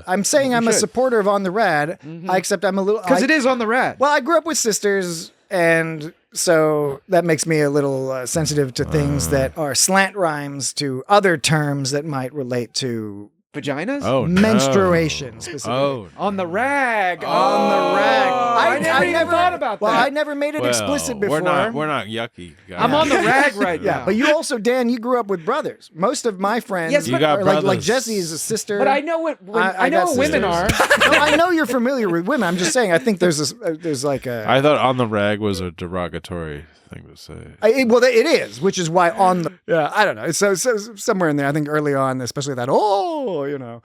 I'm saying I'm a supporter of On the Rad, except I'm a little... Because it is On the Rad. Well, I grew up with sisters And so that makes me a little sensitive to things that are slant rhymes to other terms that might relate to vaginas? Menstruation, specifically. On the rag. On the rag. I never even thought about that. Well, I never made it explicit before. We're not yucky, guys. I'm on the rag right now. But you also, Dan, you grew up with brothers. Most of my friends you got are brothers. like Jesse's a sister. But I know what I know what women are. No, I know you're familiar with women. I'm just saying. I think there's like a. I thought on the rag was a derogatory thing to say. Well, it is, which is why on the. Yeah, I don't know. So somewhere in there, I think early on, especially that.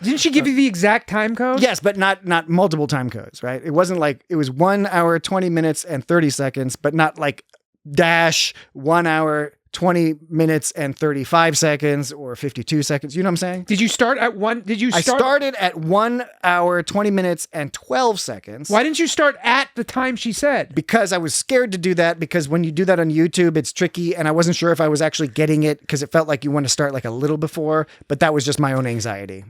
Didn't she give you the exact time code? Yes, but not multiple time codes, right? It wasn't like it was 1 hour, 20 minutes, and 30 seconds, but not like dash 1 hour, 20 minutes and 35 seconds or 52 seconds. You know what I'm saying? Did you start at one? I started at 1 hour, 20 minutes and 12 seconds. Why didn't you start at the time she said? Because I was scared to do that, because when you do that on YouTube, it's tricky. And I wasn't sure if I was actually getting it, because it felt like you want to start like a little before, but that was just my own anxiety.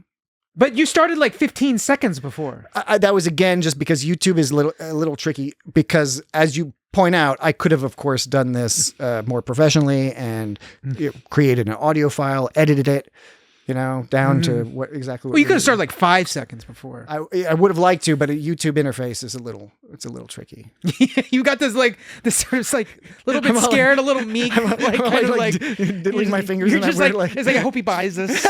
But you started like 15 seconds before. That was, again, just because YouTube is a little tricky, because as you point out, I could have, of course, done this more professionally and created an audio file, edited it, down to what exactly. Well, you could have started like 5 seconds before. I would have liked to, but a YouTube interface is a little tricky. You got this sort of like a little bit scared, a little meek, diddling my fingers. You're in just that like, it's like I hope he buys this.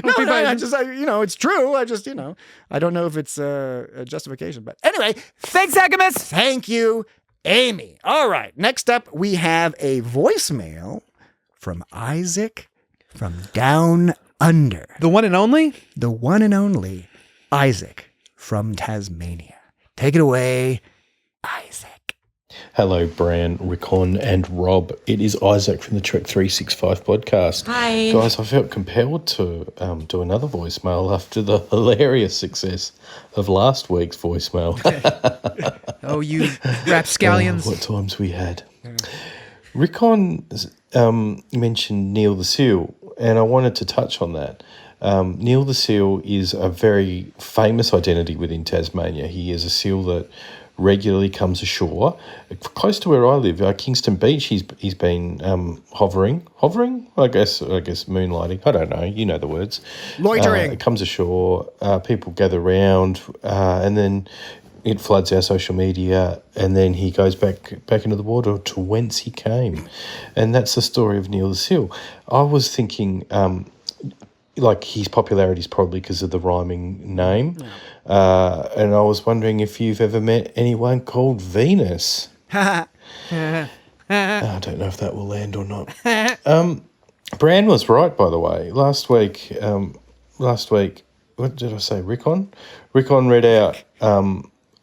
No, it's true. I just, I don't know if it's a justification, but anyway, thanks, Agamus. Thank you, Amy. All right, next up we have a voicemail from Isaac from down under. The one and only? The one and only Isaac from Tasmania. Take it away, Isaac. Hello, Bran, Rickon, and Rob. It is Isaac from the Trek 365 podcast. Hi. Guys, I felt compelled to do another voicemail after the hilarious success of last week's voicemail. Oh, you rapscallions. What times we had. Rickon mentioned Neil the Seal, and I wanted to touch on that. Neil the Seal is a very famous identity within Tasmania. He is a seal that regularly comes ashore close to where I live, Kingston Beach. He's been hovering. I guess moonlighting. I don't know. You know the words. Loitering. It comes ashore. People gather round, and then it floods our social media, and then he goes back into the water to whence he came, and that's the story of Neil the Seal. I was thinking, like, his popularity is probably because of the rhyming name, and I was wondering if you've ever met anyone called Venus. I don't know if that will land or not. Bran was right, by the way. Last week, what did I say? Rickon read out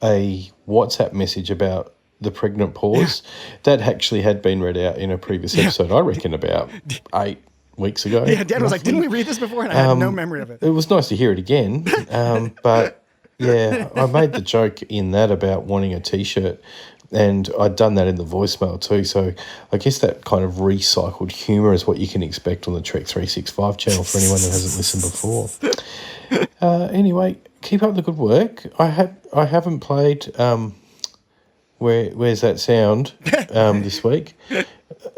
a WhatsApp message about the pregnant pause. That actually had been read out in a previous episode, I reckon about 8 weeks ago. Yeah, Dad was like, didn't we read this before? And I had no memory of it. It was nice to hear it again. But yeah, I made the joke in that about wanting a T-shirt, and I'd done that in the voicemail too. So I guess that kind of recycled humour is what you can expect on the Trek 365 channel for anyone that hasn't listened before. Anyway, keep up the good work. I haven't played Where's That Sound this week,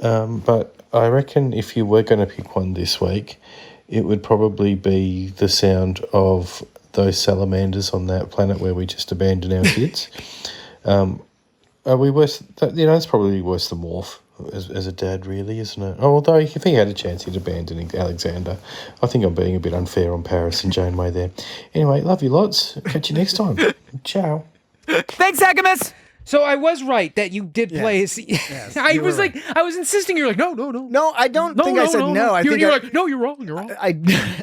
but I reckon if you were going to pick one this week, it would probably be the sound of those salamanders on that planet where we just abandoned our kids. Are we worse? It's probably worse than Worf as a dad, really, isn't it? Oh, although if he had a chance, he'd abandon Alexander. I think I'm being a bit unfair on Paris and Janeway there. Anyway, love you lots. Catch you next time. Ciao. Thanks, Agamus. So I was right that you did play. Yes, I was insisting. You're like, no. No, I don't think I said no. I think you're like, no, you're wrong. You're wrong.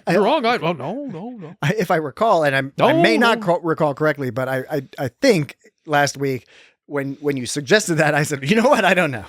You're wrong. No. If I recall, and I may not recall correctly, but I think last week when you suggested that, I said, you know what? I don't know.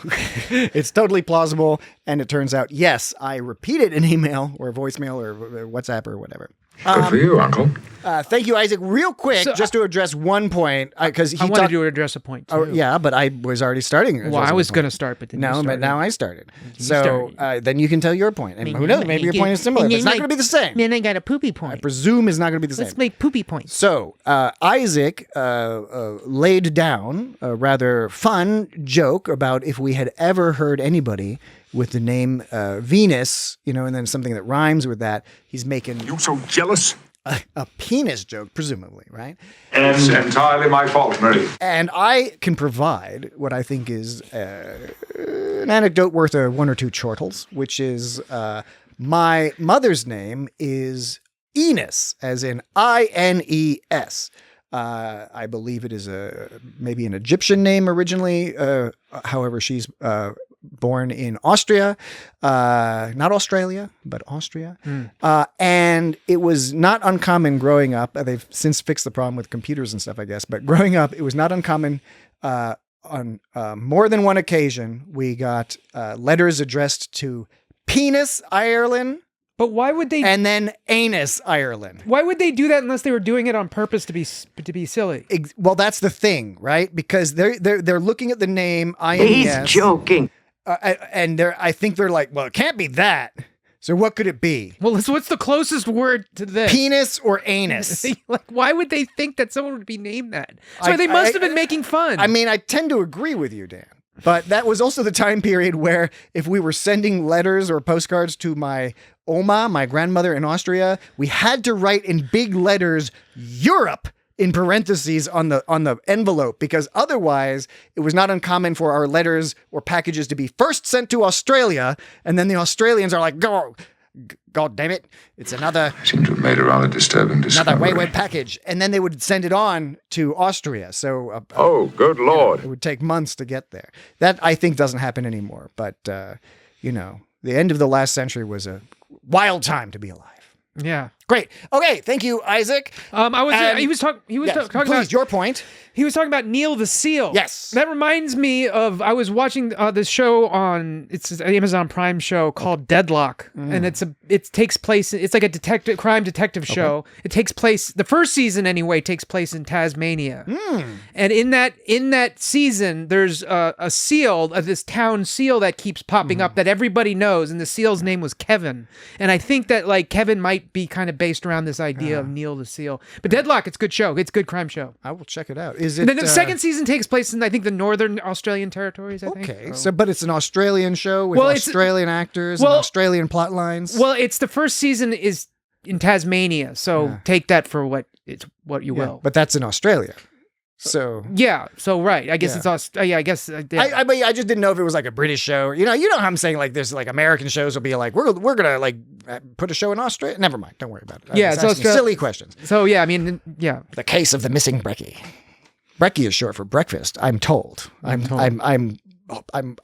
It's totally plausible. And it turns out, yes, I repeated an email or a voicemail or WhatsApp or whatever. Good for you, Uncle. Thank you, Isaac. Real quick, So, just to address one point, because I wanted to address a point too. Oh, yeah, but I was already starting. Well, I was going to start, but then no, you but now I started. So started. then you can tell your point, and who knows? Maybe your point is similar. But it's not going to be the same. Then I got a poopy point. I presume it's not going to be the same. Let's make poopy points. So Isaac laid down a rather fun joke about if we had ever heard anybody with the name Venus, and then something that rhymes with that. He's making You so jealous? a penis joke, presumably, right? It's entirely my fault, Mary. And I can provide what I think is an anecdote worth one or two chortles, which is my mother's name is Enos, as in I-N-E-S. I believe it is maybe an Egyptian name originally. However, she's born in Austria, not Australia, but Austria. And it was not uncommon growing up. They've since fixed the problem with computers and stuff, I guess. But growing up, it was not uncommon. On more than one occasion, we got letters addressed to Penis Ireland. But why would they? And then Anus Ireland. Why would they do that unless they were doing it on purpose to be silly? Well, that's the thing, right? Because they're looking at the name INES. He's joking. And I think they're like, well, it can't be that. So what could it be? Well, what's the closest word to this? Penis or anus? Like, why would they think that someone would be named that? So they must have been making fun. I mean, I tend to agree with you, Dan. But that was also the time period where if we were sending letters or postcards to my Oma, my grandmother in Austria, we had to write in big letters, Europe, in parentheses on the envelope, because otherwise it was not uncommon for our letters or packages to be first sent to Australia, and then the Australians are like, God damn it, it's another... Seem to have made a rather disturbing discovery. Another wayward package. And then they would send it on to Austria. So, Oh, good Lord. It would take months to get there. That, I think, doesn't happen anymore. But, the end of the last century was a wild time to be alive. Yeah. Great. Okay. Thank you, Isaac. He was talking about your point. He was talking about Neil the Seal. Yes. That reminds me of, I was watching this show it's an Amazon Prime show called Deadlock. And it takes place, it's like a crime detective show. Okay. It takes place, the first season anyway, takes place in Tasmania. And in that season, there's a seal, this town seal that keeps popping up that everybody knows. And the seal's name was Kevin. And I think that Kevin might be kind of based around this idea of Neil the Seal. But Deadlock, it's a good show. It's a good crime show. I will check it out. Is it? And then the second season takes place in, I think, the northern Australian territories, I think. Okay, but it's an Australian show with Australian actors and Australian plot lines. Well, it's the first season is in Tasmania, so take that for what you will. But that's in Australia. So right. I guess it's I guess. I just didn't know if it was like a British show. You know how I'm saying there's American shows will be like we're gonna put a show in Australia. Never mind. Don't worry about it. Yeah, so silly questions. So I mean, the case of the missing brekkie. Brekkie is short for breakfast. I'm told. I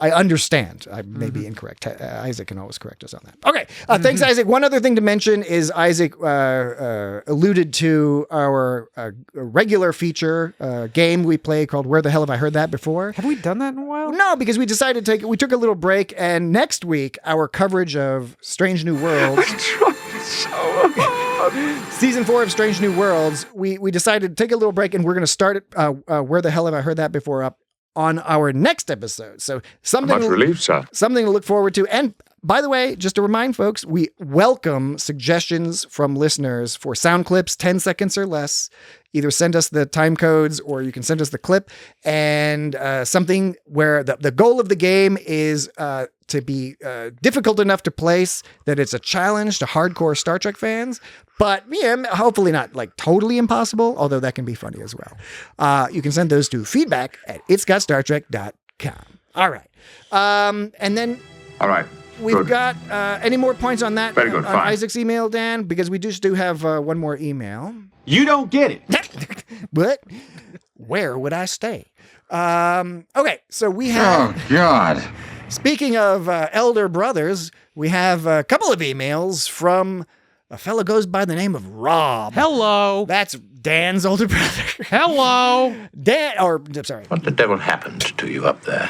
understand. I may be incorrect. Isaac can always correct us on that. Okay. Thanks, Isaac. One other thing to mention is Isaac alluded to our regular feature game we play called Where the Hell Have I Heard That Before? Have we done that in a while? No, because we decided we took a little break, and next week, our coverage of Strange New Worlds. I tried so hard. Season 4 of Strange New Worlds, we decided to take a little break, and we're going to start it, Where the Hell Have I Heard That Before up on our next episode. So something Much relief, sir. Something to look forward to. And by the way, just to remind folks, we welcome suggestions from listeners for sound clips, 10 seconds or less. Either send us the time codes or you can send us the clip. And something where the goal of the game is to be difficult enough to place that it's a challenge to hardcore Star Trek fans, but hopefully not totally impossible, although that can be funny as well. You can send those to feedback@itsgotstartrek.com. All right. And then... All right. We've got any more points on that? Very good. On fine. Isaac's email, Dan? Because we do have one more email. You don't get it. But where would I stay? Okay, so we have... Oh, God. Speaking of elder brothers, we have a couple of emails from a fellow goes by the name of Rob. Hello. That's Dan's older brother. Hello. Dan, or I'm sorry. What the devil happened to you up there?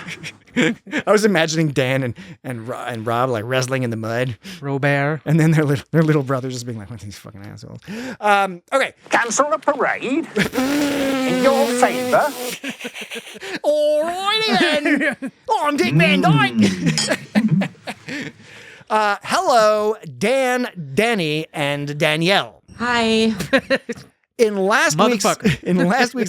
I was imagining Dan and Rob like wrestling in the mud. Robert. And then their little brothers just being like, what are these fucking assholes? Okay. Cancel the parade in your favour. Alrighty then. I'm Dick Van Dyke. Hello, Dan, Danny, and Danielle. Hi. In last week's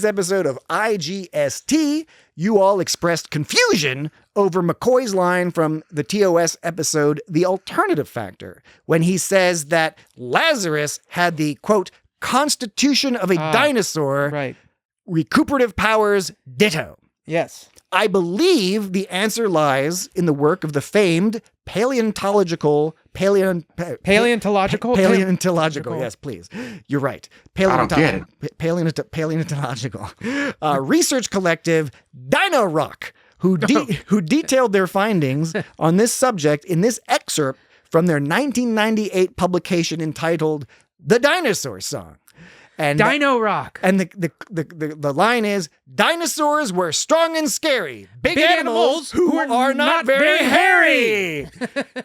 episode of IGST, you all expressed confusion over McCoy's line from the TOS episode The Alternative Factor, when he says that Lazarus had the, quote, constitution of a dinosaur, right. recuperative powers, ditto. Yes. I believe the answer lies in the work of the famed paleontological, yes, please. You're right. Paleontological research collective Dino Rock, who detailed their findings on this subject in this excerpt from their 1998 publication entitled The Dinosaur Song. And Dino Rock. And the line is, dinosaurs were strong and scary. Big animals who are not very hairy.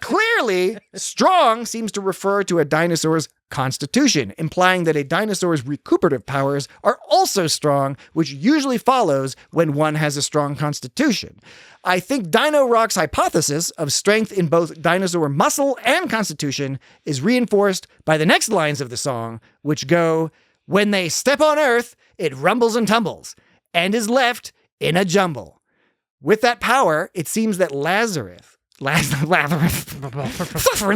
Clearly, strong seems to refer to a dinosaur's constitution, implying that a dinosaur's recuperative powers are also strong, which usually follows when one has a strong constitution. I think Dino Rock's hypothesis of strength in both dinosaur muscle and constitution is reinforced by the next lines of the song, which go, when they step on Earth, it rumbles and tumbles, and is left in a jumble. With that power, it seems that Lazarus, suffering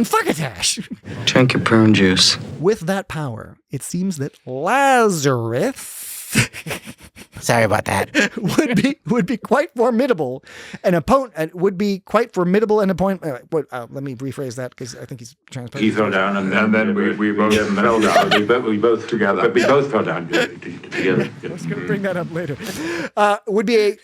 fuckatash. Drink your prune juice. With that power, it seems that Lazarus Sorry about that. would be quite formidable. An opponent would be quite formidable and opponent. Let me rephrase that because I think he's trying to. He fell down, and then we both fell down. We both together. But we both fell down together. I was going to bring that up later. Would be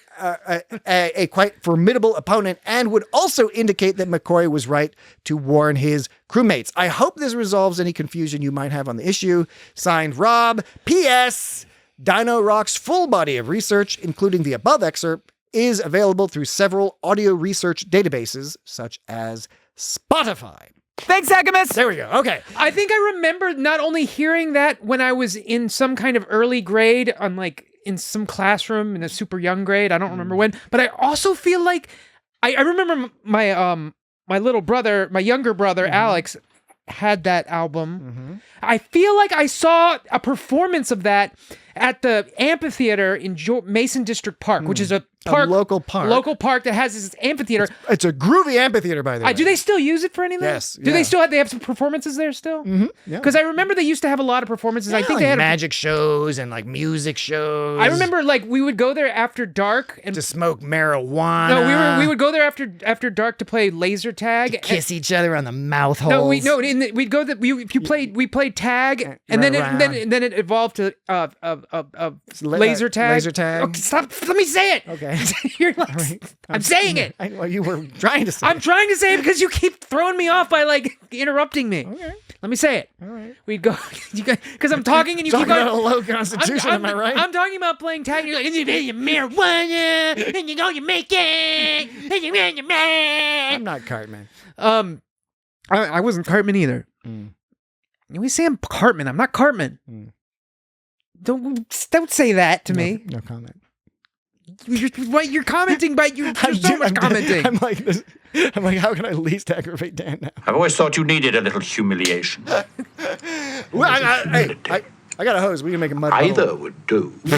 a quite formidable opponent, and would also indicate that McCoy was right to warn his crewmates. I hope this resolves any confusion you might have on the issue. Signed, Rob. P.S. Dino Rock's full body of research, including the above excerpt, is available through several audio research databases, such as Spotify. Thanks, Agamus! There we go. Okay. I think I remember not only hearing that when I was in some kind of early grade on in some classroom in a super young grade. I don't remember when, but I also feel like I remember my little brother, my younger brother, Alex, had that album. I feel like I saw a performance of that at the amphitheater in Mason District Park, which is a local park that has this amphitheater. It's a groovy amphitheater, by the way. Do they still use it for anything? Yes. Do they still have some performances there still? Yeah. Because I remember they used to have a lot of performances. Yeah, I think they had magic shows and music shows. I remember we would go there after dark and to smoke marijuana. No, we would go there after dark to play laser tag, to kiss each other on the mouth holes. We'd go that we played tag, and then it evolved to laser tag. Laser tag. Okay, stop! Let me say it. Okay. You're like, I'm saying it. Well, you were trying to say I'm trying to say it because you keep throwing me off by interrupting me. Okay. Let me say it. All right. We'd go because I'm talking and you keep going. About a low constitution, am I right? I'm talking about playing tag. And you're like, and you marijuana, and you make it, and you I'm not Cartman. I wasn't Cartman either. We say I'm Cartman. I'm not Cartman. Don't say that to me. No comment. You're commenting, but you're so much commenting. I'm like, how can I least aggravate Dan now? I've always thought you needed a little humiliation. Well, I got a hose. We can make a mud puddle. Either would do. We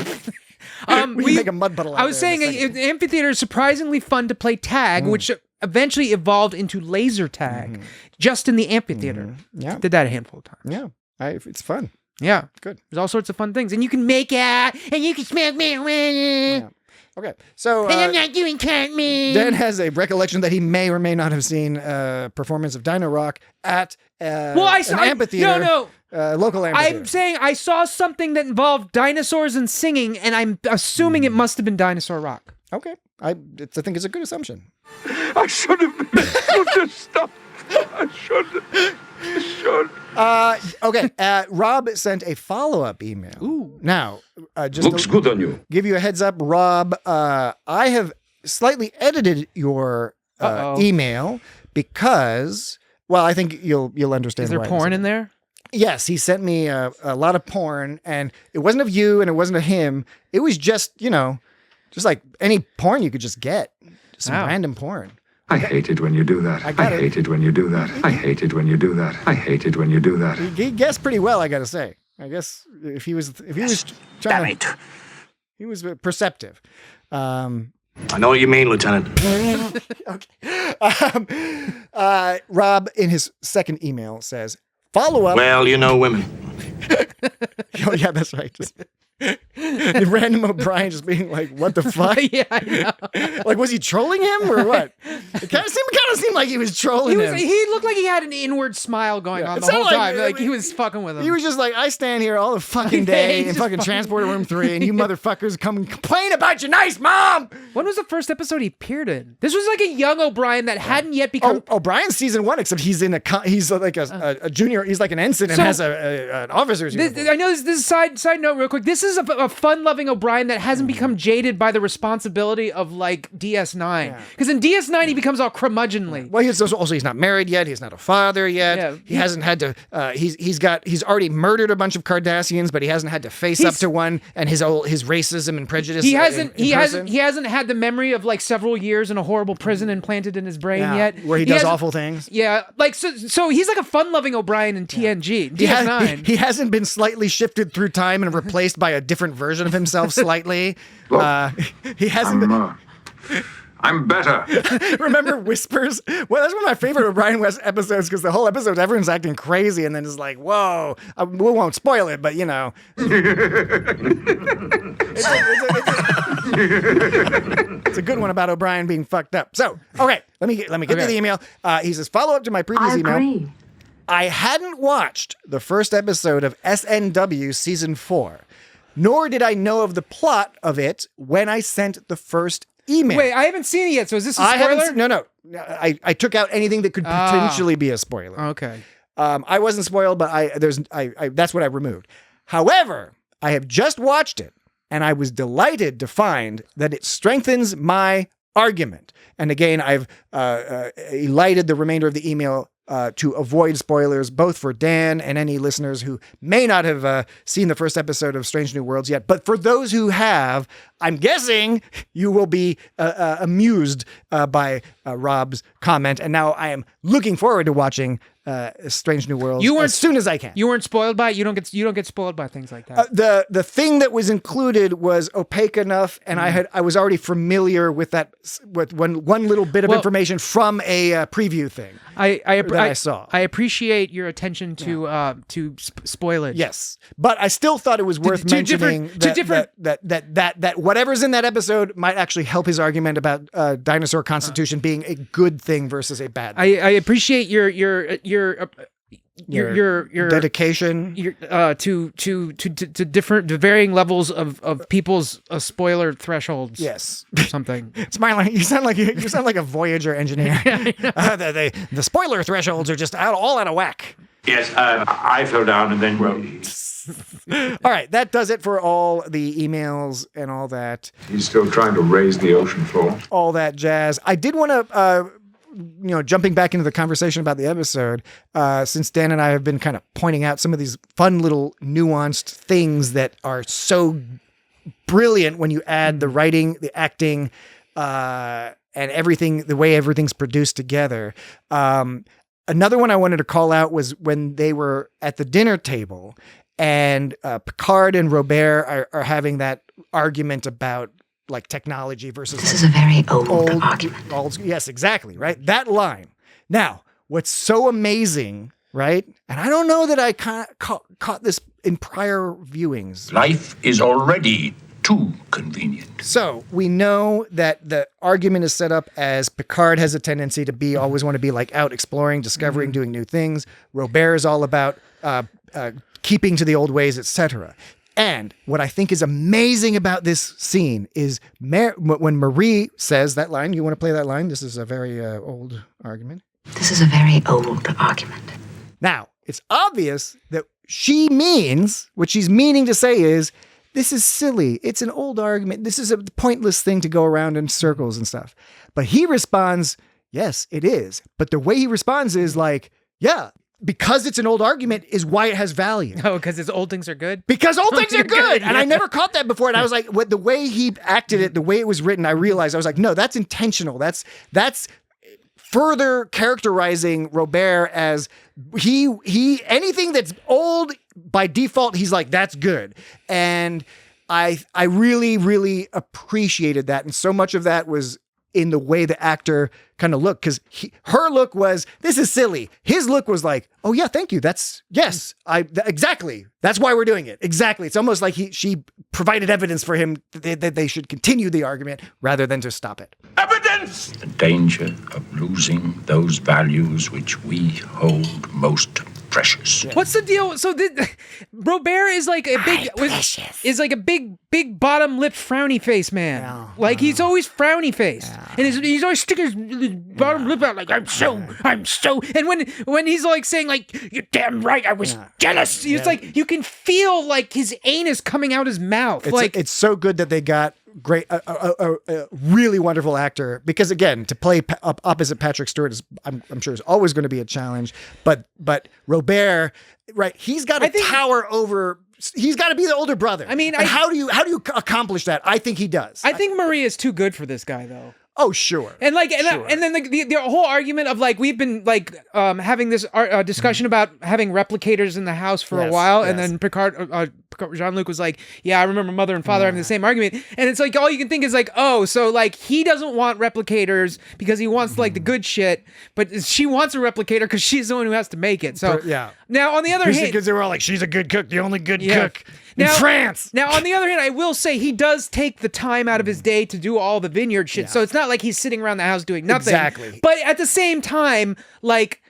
can make a mud puddle. I was saying the amphitheater is surprisingly fun to play tag, which eventually evolved into laser tag, just in the amphitheater. Yeah, did that a handful of times. Yeah, it's fun. Yeah, good. There's all sorts of fun things, and you can make out, and you can smoke marijuana. Yeah. Okay, so and I'm not doing Cartman. Dan has a recollection that he may or may not have seen a performance of Dino Rock at an amphitheater. Local amphitheater. I'm saying I saw something that involved dinosaurs and singing, and I'm assuming it must have been Dinosaur Rock. Okay, I think it's a good assumption. I should have been able to stop. I should. Okay. Rob sent a follow-up email. Ooh. Now, just looks good on you. Give you a heads up, Rob. I have slightly edited your email because, well, I think you'll understand. Is there why porn in there? Yes, he sent me a lot of porn, and it wasn't of you, and it wasn't of him. It was just, just like any porn you could just get, just some random porn. I hate it when you do that. I hate it when you do that. I hate it when you do that. I hate it when you do that. He guessed pretty well, I gotta say. I guess if he was trying to, he was perceptive. I know what you mean, Lieutenant. Okay. Rob, in his second email, says, follow up. Well, you know women. Oh, yeah, that's right. Just the random O'Brien just being like, what the fuck? Yeah, I know. Like, was he trolling him or what? It kind of seemed like he was trolling him. He looked like he had an inward smile going on the whole time. Like he was fucking with him. He was just like, I stand here all the fucking day in fucking Transporter Room 3, and you motherfuckers come and complain about your nice mom. When was the first episode he appeared in? This was like a young O'Brien that hadn't yet become... O'Brien's season 1, except he's like a junior, he's like an ensign and has an officer's uniform. I know this is side note real quick. This is a fun-loving O'Brien that hasn't become jaded by the responsibility of like DS9. Because in DS9 he becomes all curmudgeonly. Well, he's not married yet. He's not a father yet. Yeah, he hasn't had to. He's already murdered a bunch of Cardassians, but he hasn't had to face up to one and his racism and prejudice. He hasn't had the memory of like several years in a horrible prison implanted in his brain yet, where he does awful things. Yeah, like so he's like a fun-loving O'Brien in TNG. DS9. He hasn't been slightly shifted through time and replaced by a different version of himself slightly. He hasn't. I'm better. Remember Whispers? Well, that's one of my favorite O'Brien West episodes because the whole episode, everyone's acting crazy, and then it's like, whoa, we won't spoil it, but it's a good one about O'Brien being fucked up. So, okay, let me get to the email. He says, follow up to my previous email. I hadn't watched the first episode of SNW season 4, nor did I know of the plot of it when I sent the first email. Wait, I haven't seen it yet, so is this a spoiler? No. I took out anything that could potentially be a spoiler. Okay. I wasn't spoiled, but that's what I removed. However, I have just watched it, and I was delighted to find that it strengthens my argument. And again, I've elided the remainder of the email to avoid spoilers, both for Dan and any listeners who may not have seen the first episode of Strange New Worlds yet. But for those who have, I'm guessing you will be amused by Rob's comment. And now I am looking forward to watching Strange New Worlds as soon as I can. You weren't spoiled by it? You don't get spoiled by things like that. The thing that was included was opaque enough, and I was already familiar with that, with one little bit of information from a preview thing. I saw. I appreciate your attention to spoilage. Yes, but I still thought it was worth mentioning that whatever's in that episode might actually help his argument about dinosaur constitution being a good thing versus a bad thing. I appreciate your dedication to varying levels of people's spoiler thresholds. Yes, or something. Smiling, you sound like a Voyager engineer. The spoiler thresholds are just all out of whack. Yes, I fell down and then wrote. All right, that does it for all the emails and all that. He's still trying to raise the ocean floor. All that jazz. I did want to. Jumping back into the conversation about the episode, since Dan and I have been kind of pointing out some of these fun little nuanced things that are so brilliant when you add the writing, the acting, and everything, the way everything's produced together. Another one I wanted to call out was when they were at the dinner table and Picard and Robert are having that argument about like technology versus... This is a very old argument. Yes, exactly, right? That line. Now, what's so amazing, right? And I don't know that I caught this in prior viewings. Life is already too convenient. So we know that the argument is set up as Picard has a tendency to always want to be like out exploring, discovering, doing new things. Robert is all about keeping to the old ways, etc. And what I think is amazing about this scene is when Marie says that line. You want to play that line? This is a very old argument. This is a very old argument. Now, it's obvious that she means, what she's meaning to say is, this is silly. It's an old argument. This is a pointless thing to go around in circles and stuff. But he responds, yes, it is. But the way he responds is like, yeah, because it's an old argument is why it has value. Oh, because his old things are good? Because old things are good. Yeah. And I never caught that before. And I was like, the way he acted it, the way it was written, I realized, I was like, no, that's intentional. That's further characterizing Robert as he anything that's old by default, he's like, that's good. And I really, really appreciated that. And so much of that was in the way the actor kind of looked, because her look was, this is silly. His look was like, oh yeah, thank you. Exactly. That's why we're doing it. Exactly. It's almost like she provided evidence for him that they should continue the argument rather than just stop it. Evidence! The danger of losing those values which we hold most precious. What's the deal? So Robert is like a big bottom lip frowny face man. Yeah. Like he's always frowny faced, and he's always sticking his bottom lip out like I'm so. And when he's like saying like you're damn right, I was jealous. It's like you can feel like his anus coming out his mouth. It's so good that they got great, a really wonderful actor, because again, to play opposite Patrick Stewart is, I'm sure, is always going to be a challenge. But Robert, right? He's got to tower over. He's got to be the older brother. I mean, how do you accomplish that? I think he does. I think Maria is too good for this guy, though. Oh, sure. And then the whole argument of like, we've been like having this discussion about having replicators in the house for a while. And then Jean-Luc was like, yeah, I remember Mother and Father having the same argument. And it's like, all you can think is like, oh, so like he doesn't want replicators because he wants like the good shit, but she wants a replicator because she's the one who has to make it. So now on the other hand, because they were all like, she's a good cook, the only good cook in France. Now on the other hand, I will say he does take the time out of his day to do all the vineyard shit. So it's not like he's sitting around the house doing nothing. Exactly. But at the same time, like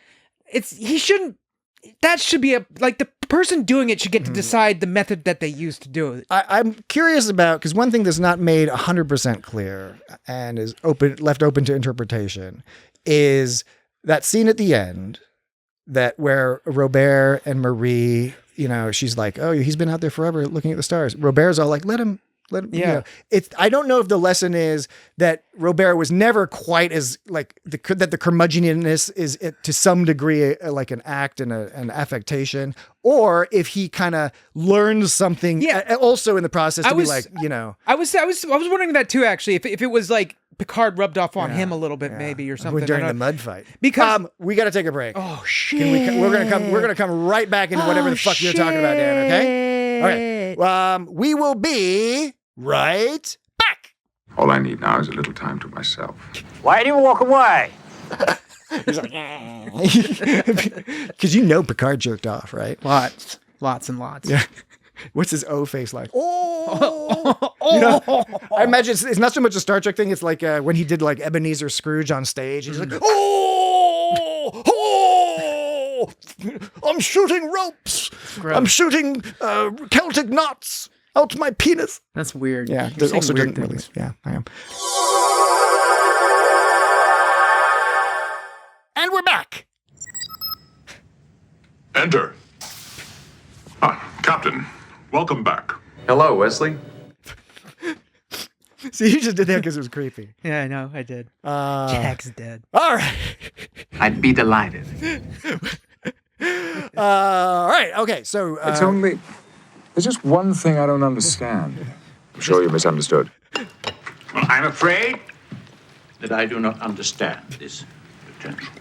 that should be the person doing it should get to decide the method that they use to do it. I'm curious about, because one thing that's not made 100% clear and is left open to interpretation is that scene at the end where Robert and Marie, she's like, oh, he's been out there forever looking at the stars. Robert's all like, let him. Yeah. I don't know if the lesson is that Robert was never quite as like that the curmudgeoniness is to some degree like an act and an affectation, or if he kind of learns something also in the process I was wondering that too, actually, if it was like Picard rubbed off on him a little bit, maybe, or something during the mud fight. Because we got to take a break. Oh shit! We're gonna come right back into whatever the fuck you're talking about, Dan. Okay. All right. We will be right back. All I need now is a little time to myself. Why didn't you walk away? He's like, because Picard jerked off, right? Lots and lots. Yeah. What's his O face like? I imagine it's not so much a Star Trek thing. It's like when he did like Ebenezer Scrooge on stage. He's like, I'm shooting ropes. I'm shooting Celtic knots out my penis. That's weird. Yeah, there's also weird things. Yeah, I am. And we're back. Enter. Captain, welcome back. Hello, Wesley. See, you just did that because it was creepy. Yeah, I know, I did. Jack's dead. All right. I'd be delighted. All right, okay, so... there's just one thing I don't understand. I'm sure you misunderstood. Well, I'm afraid that I do not understand this potential.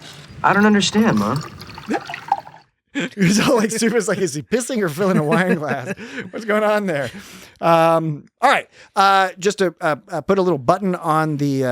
I don't understand, Mom. He's all like, Super's like, is he pissing or filling a wine glass? What's going on there? All right. Just to put a little button on the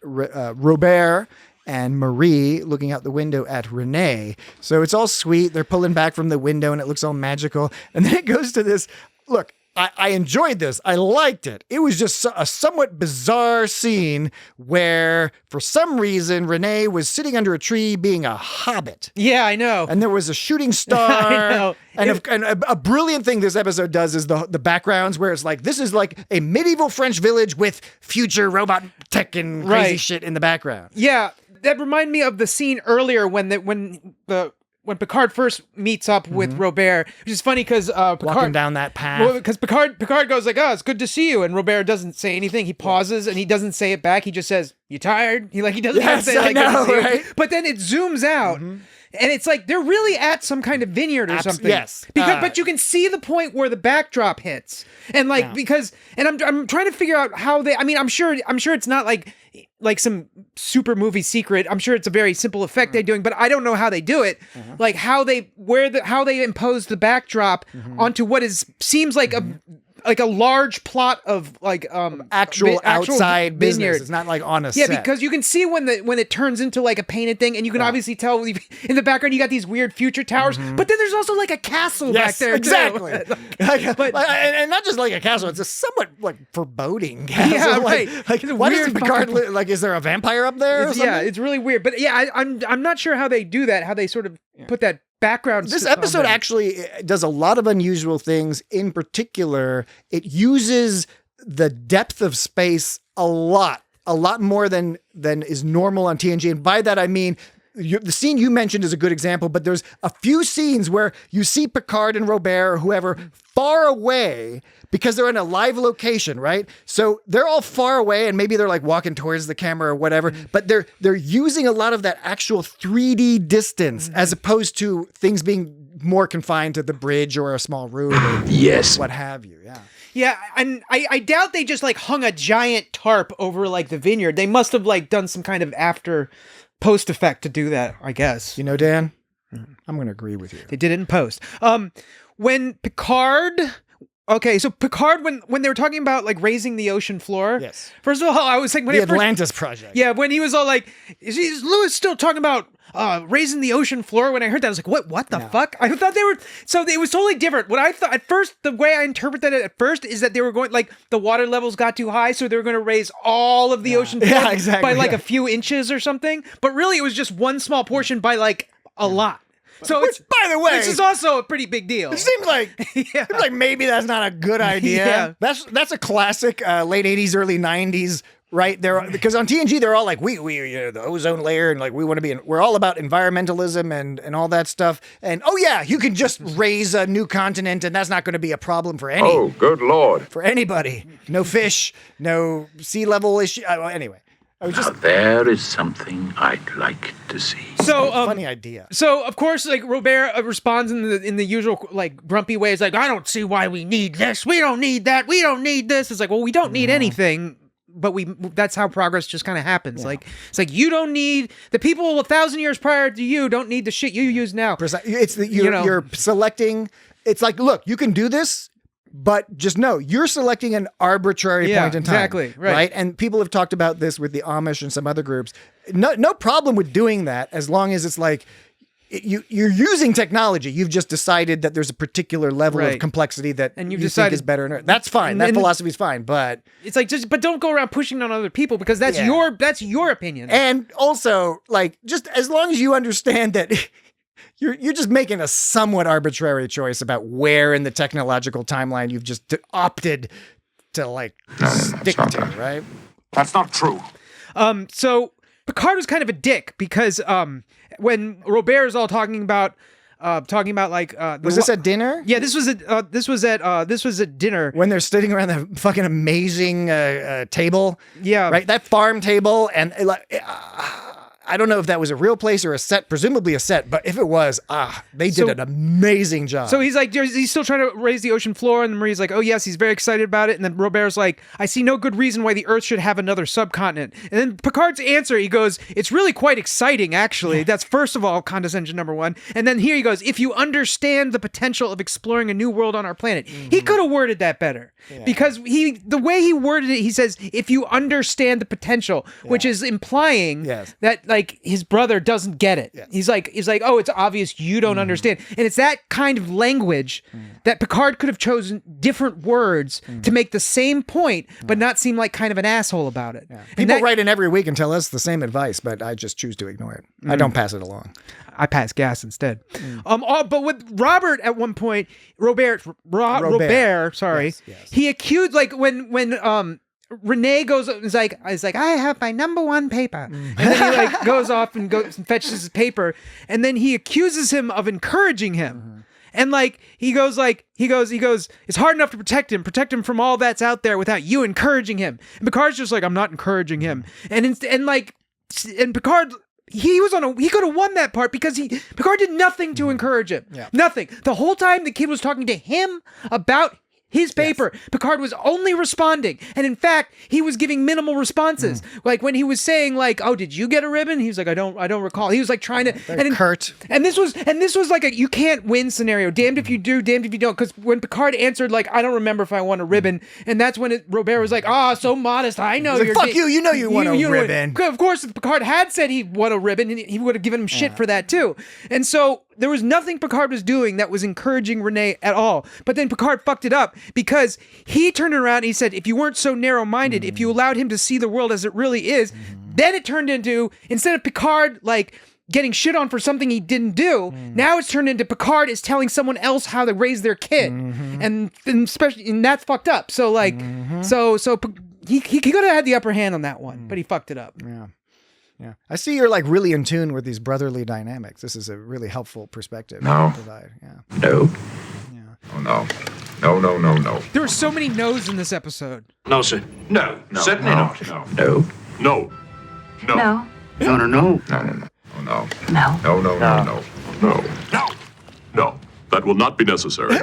Robert and Marie looking out the window at Renee. So it's all sweet. They're pulling back from the window and it looks all magical. And then it goes to this, look, I enjoyed this. I liked it. It was just a somewhat bizarre scene where, for some reason, Renee was sitting under a tree being a hobbit. Yeah, I know. And there was a shooting star. I know. And a brilliant thing this episode does is the backgrounds where it's like, this is like a medieval French village with future robot tech and crazy shit in the background. Yeah, that reminded me of the scene earlier when Picard first meets up with Robert, which is funny because Picard walking down that path. Because Picard goes like, "Oh, it's good to see you," and Robert doesn't say anything. He pauses and he doesn't say it back. He just says, "You tired?" He doesn't even say like, I know, "Good to see you." right? But then it zooms out. And it's like they're really at some kind of vineyard or something. Yes. But you can see the point where the backdrop hits. And I'm trying to figure out how they, I mean, I'm sure it's not like some super movie secret. I'm sure it's a very simple effect they're doing, but I don't know how they do it. Like how they impose the backdrop onto what seems like a large plot of actual outside business. vineyard. It's not like on a set. set. Because you can see when it turns into like a painted thing, and you can obviously tell in the background you got these weird future towers, but then there's also like a castle back there exactly. too. And not just like a castle; it's a somewhat like foreboding castle. Yeah, right. Why does Picard is there a vampire up there? Or something? Yeah, it's really weird. But yeah, I'm not sure how they do that. How they sort of put that background. This episode actually does a lot of unusual things. In particular, it uses the depth of space a lot more than is normal on TNG. And by that, I mean, the scene you mentioned is a good example, but there's a few scenes where you see Picard and Robert or whoever far away because they're in a live location, right? So they're all far away and maybe they're like walking towards the camera or whatever, but they're using a lot of that actual 3D distance as opposed to things being more confined to the bridge or a small room or what have you. Yeah. Yeah, and I doubt they just like hung a giant tarp over like the vineyard. They must have like done some kind of post effect to do that, I guess. You know, Dan, I'm going to agree with you. They did it in post. When Picard... Okay, so Picard, when they were talking about like raising the ocean floor, yes. First of all, I was like, the Atlantis Project. Yeah, when he was all like, is Lewis still talking about raising the ocean floor? When I heard that, I was like, what the fuck? I thought they were, so it was totally different. What I thought at first, the way I interpreted it at first is that they were going like the water levels got too high, so they were going to raise all of the ocean floor by like a few inches or something. But really, it was just one small portion by like a lot. So which, by the way, this is also a pretty big deal. It seems like maybe that's not a good idea. That's a classic late 80s, early 90s, right? Because on TNG they're all like we the ozone layer and like we want to we're all about environmentalism and all that stuff. And you can just raise a new continent and that's not going to be a problem for any. Oh, good Lord. For anybody. No fish, no sea level issue. Anyway. Now there is something I'd like to see. So funny idea. So of course, like Robert responds in the usual like grumpy way. It's like, I don't see why we need this. We don't need that. We don't need this. It's like, well, we don't need anything, but that's how progress just kind of happens. Yeah. Like it's like you don't need the people 1,000 years prior to you don't need the shit you use now. It's you're selecting. It's like, look, you can do this. But just know, you're selecting an arbitrary point in time. Exactly, right. And people have talked about this with the Amish and some other groups. No problem with doing that as long as it's like you're using technology. You've just decided that there's a particular level of complexity that and you think is better. That's fine. That philosophy is fine. But it's like but don't go around pushing on other people because that's your opinion. And also, like, just as long as you understand that. You're just making a somewhat arbitrary choice about where in the technological timeline you've just opted to like stick to, right? That's not true. So Picard was kind of a dick because when Robert is all talking about like was this at dinner? Yeah, this was at dinner when they're sitting around the fucking amazing table. Yeah, right. That farm table and like. I don't know if that was a real place or a set, presumably a set, but if it was, they did an amazing job. So he's like, he's still trying to raise the ocean floor, and Marie's like, oh yes, he's very excited about it, and then Robert's like, I see no good reason why the Earth should have another subcontinent. And then Picard's answer, he goes, it's really quite exciting, actually. That's first of all condescension number one. And then here he goes, if you understand the potential of exploring a new world on our planet. He could have worded that better. Yeah. Because the way he worded it, he says, if you understand the potential, which is implying that like his brother doesn't get it. Yes. He's like, oh, it's obvious you don't understand. And it's that kind of language that Picard could have chosen different words to make the same point, but not seem like kind of an asshole about it. Yeah. People write in every week and tell us the same advice, but I just choose to ignore it. I don't pass it along. I pass gas instead. But with Robert at one point, Robert, sorry, yes. he accused like when Renee is like, I have my number one paper. And then he like goes off and goes and fetches his paper. And then he accuses him of encouraging him. And like, he goes, it's hard enough to protect him from all that's out there without you encouraging him. And Picard's just like, I'm not encouraging him. And Picard, he could have won that part because Picard did nothing to encourage him. Yeah. Nothing. The whole time the kid was talking to him about his paper. Yes. Picard was only responding. And in fact, he was giving minimal responses. Like when he was saying like, oh, did you get a ribbon? He was like, I don't recall. He was like trying to curt. And this was like a you can't win scenario. Damned if you do, damned if you don't. Because when Picard answered like, I don't remember if I won a ribbon. And that's when Robert was like, so modest. I know you're fuck you. You know you won a ribbon. Of course, if Picard had said he won a ribbon, he would have given him shit for that too. And so there was nothing Picard was doing that was encouraging Renee at all. But then Picard fucked it up because he turned around and he said, if you weren't so narrow-minded, if you allowed him to see the world as it really is, then it turned into, instead of Picard like getting shit on for something he didn't do, now it's turned into Picard is telling someone else how to raise their kid. And especially, and that's fucked up. So like, so he could have had the upper hand on that one, but he fucked it up. Yeah, I see you're like really in tune with these brotherly dynamics. This is a really helpful perspective. No. To provide. Yeah. No. Yeah. Oh, no. No. There were so many no's in this episode. No, sir. No. Certainly not. No. No. No. No. No. Oh, no. No. No. That will not be necessary.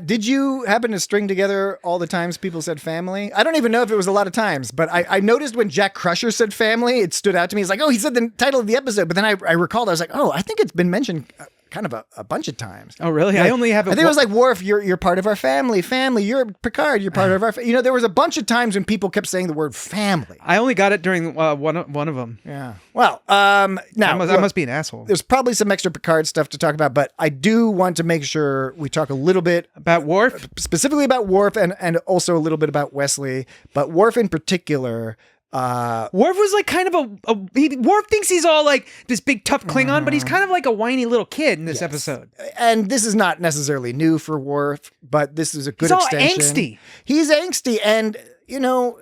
Did you happen to string together all the times people said family? I don't even know if it was a lot of times, but I noticed when Jack Crusher said family, it stood out to me. It's like, oh, he said the title of the episode. But then I recalled, I was like, oh, I think it's been mentioned kind of a bunch of times. Oh, really? Like, I only have I think it was like, Worf, you're part of our family. Family, you're Picard, you're part of our family. You know, there was a bunch of times when people kept saying the word family. I only got it during one of them. Yeah. Well, now I must be an asshole. There's probably some extra Picard stuff to talk about, but I do want to make sure we talk a little bit about Worf, specifically about Worf, and also a little bit about Wesley, but Worf in particular. Worf was like kind of Worf thinks he's all like this big tough Klingon, but he's kind of like a whiny little kid in this episode. And this is not necessarily new for Worf, but this is a good extension. He's all angsty. He's angsty, and you know,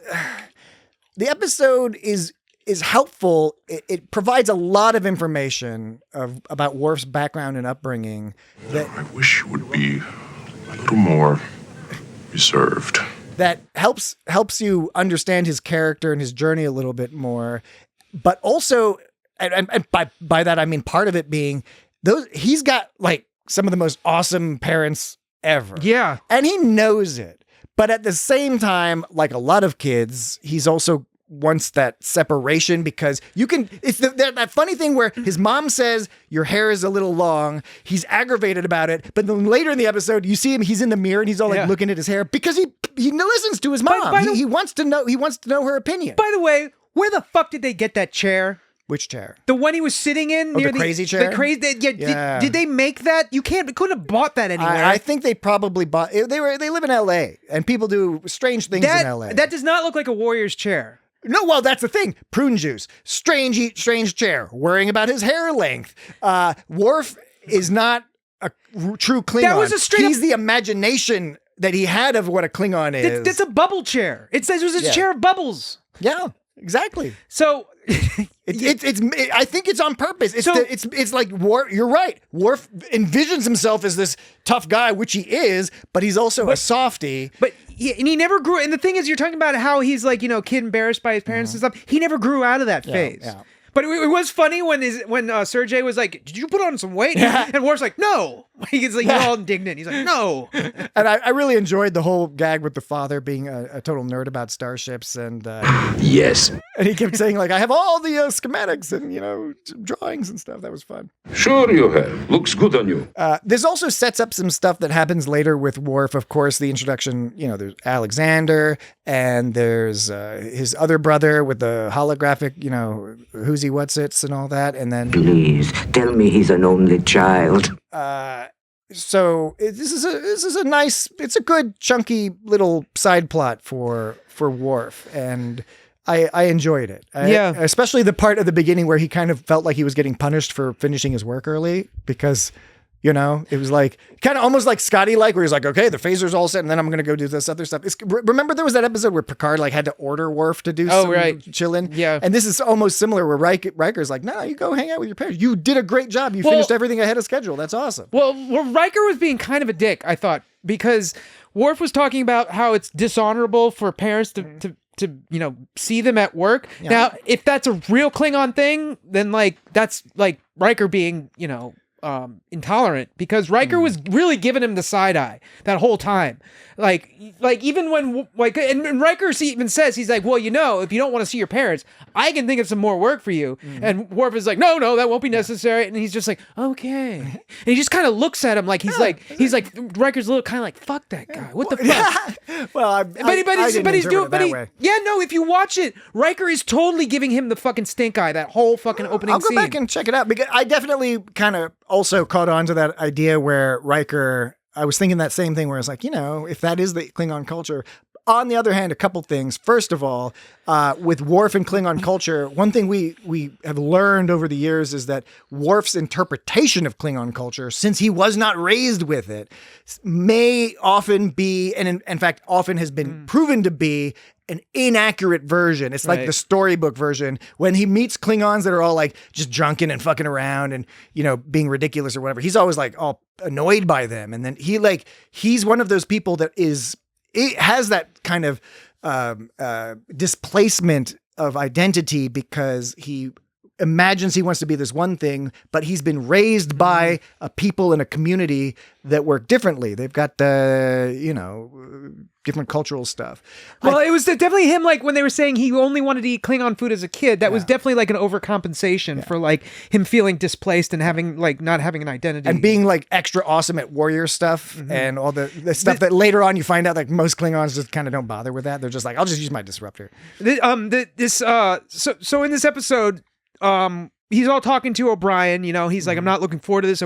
the episode is helpful. It provides a lot of information about Worf's background and upbringing. That I wish it would be a little more reserved. That helps you understand his character and his journey a little bit more, but also, and by that I mean part of it being he's got like some of the most awesome parents ever. Yeah, and he knows it, but at the same time, like a lot of kids, he's also wants that separation because it's that funny thing where his mom says your hair is a little long. He's aggravated about it, but then later in the episode, you see him. He's in the mirror and he's all like looking at his hair because he listens to his mom. He wants to know her opinion. By the way, where the fuck did they get that chair? Which chair? The one he was sitting in near the crazy chair. The crazy. Yeah. Did they make that? Couldn't have bought that anywhere. I think they probably bought. They live in L.A. and people do strange things in L.A. That does not look like a Warrior's chair. No, well, that's the thing. Prune juice, strange chair, worrying about his hair length. Worf is not a true Klingon. That was He's the imagination that he had of what a Klingon is. That's a bubble chair. It says it was a chair of bubbles. Yeah, exactly. So I think it's on purpose. It's like Worf. You're right. Worf envisions himself as this tough guy, which he is, but he's also a softie. But he never grew. And the thing is, you're talking about how he's like, kid embarrassed by his parents and stuff. He never grew out of that phase. Yeah. But it was funny when Sergei was like, "Did you put on some weight?" And Worf's like, "No." He's like, all indignant. He's like, "No." And I really enjoyed the whole gag with the father being a total nerd about starships and yes. And he kept saying like, "I have all the schematics and drawings and stuff." That was fun. Sure, you have. Looks good on you. This also sets up some stuff that happens later with Worf. Of course, the introduction. There's Alexander and there's his other brother with the holographic. Who's what's it's and all that, and then please tell me he's an only child. So this is a nice, it's a good chunky little side plot for Worf, and I enjoyed it. Especially the part at the beginning where he kind of felt like he was getting punished for finishing his work early because You know, it was like kind of almost like Scotty, like where he's like, okay, the phaser's all set, and then I'm going to go do this other stuff. Remember there was that episode where Picard like had to order Worf to do some chilling? Yeah. And this is almost similar where Riker's like, no, you go hang out with your parents. You did a great job. You finished everything ahead of schedule. That's awesome. Well, Riker was being kind of a dick, I thought, because Worf was talking about how it's dishonorable for parents to see them at work. Yeah. Now, if that's a real Klingon thing, then like that's like Riker being, intolerant, because Riker was really giving him the side eye that whole time. Like even when and Riker even says, he's like, well, if you don't want to see your parents, I can think of some more work for you. And Worf is like, no, that won't be necessary. And he's just like, okay. And he just kind of looks at him like he's like Riker's a little kind of like, fuck that guy. What the fuck? Well, if you watch it, Riker is totally giving him the fucking stink eye that whole fucking opening scene. I'll go back and check it out, because I definitely kind of also caught on to that idea where Riker, I was thinking that same thing where it's like, if that is the Klingon culture. On the other hand, a couple things. First of all, with Worf and Klingon culture, one thing we have learned over the years is that Worf's interpretation of Klingon culture, since he was not raised with it, may often be, and in fact often has been proven to be, an inaccurate version. It's like the storybook version when he meets Klingons that are all like just drunken and fucking around and, being ridiculous or whatever. He's always like all annoyed by them. And then he's one of those people that it has that kind of displacement of identity, because he imagines he wants to be this one thing, but he's been raised by a people in a community that work differently. They've got different cultural stuff. Well, it was definitely him, like when they were saying he only wanted to eat Klingon food as a kid, that was definitely like an overcompensation for like him feeling displaced and having like not having an identity. And being like extra awesome at warrior stuff and all the stuff that later on you find out like most Klingons just kind of don't bother with that. They're just like, I'll just use my disruptor. So in this episode, he's all talking to O'Brien, he's like, I'm not looking forward to this.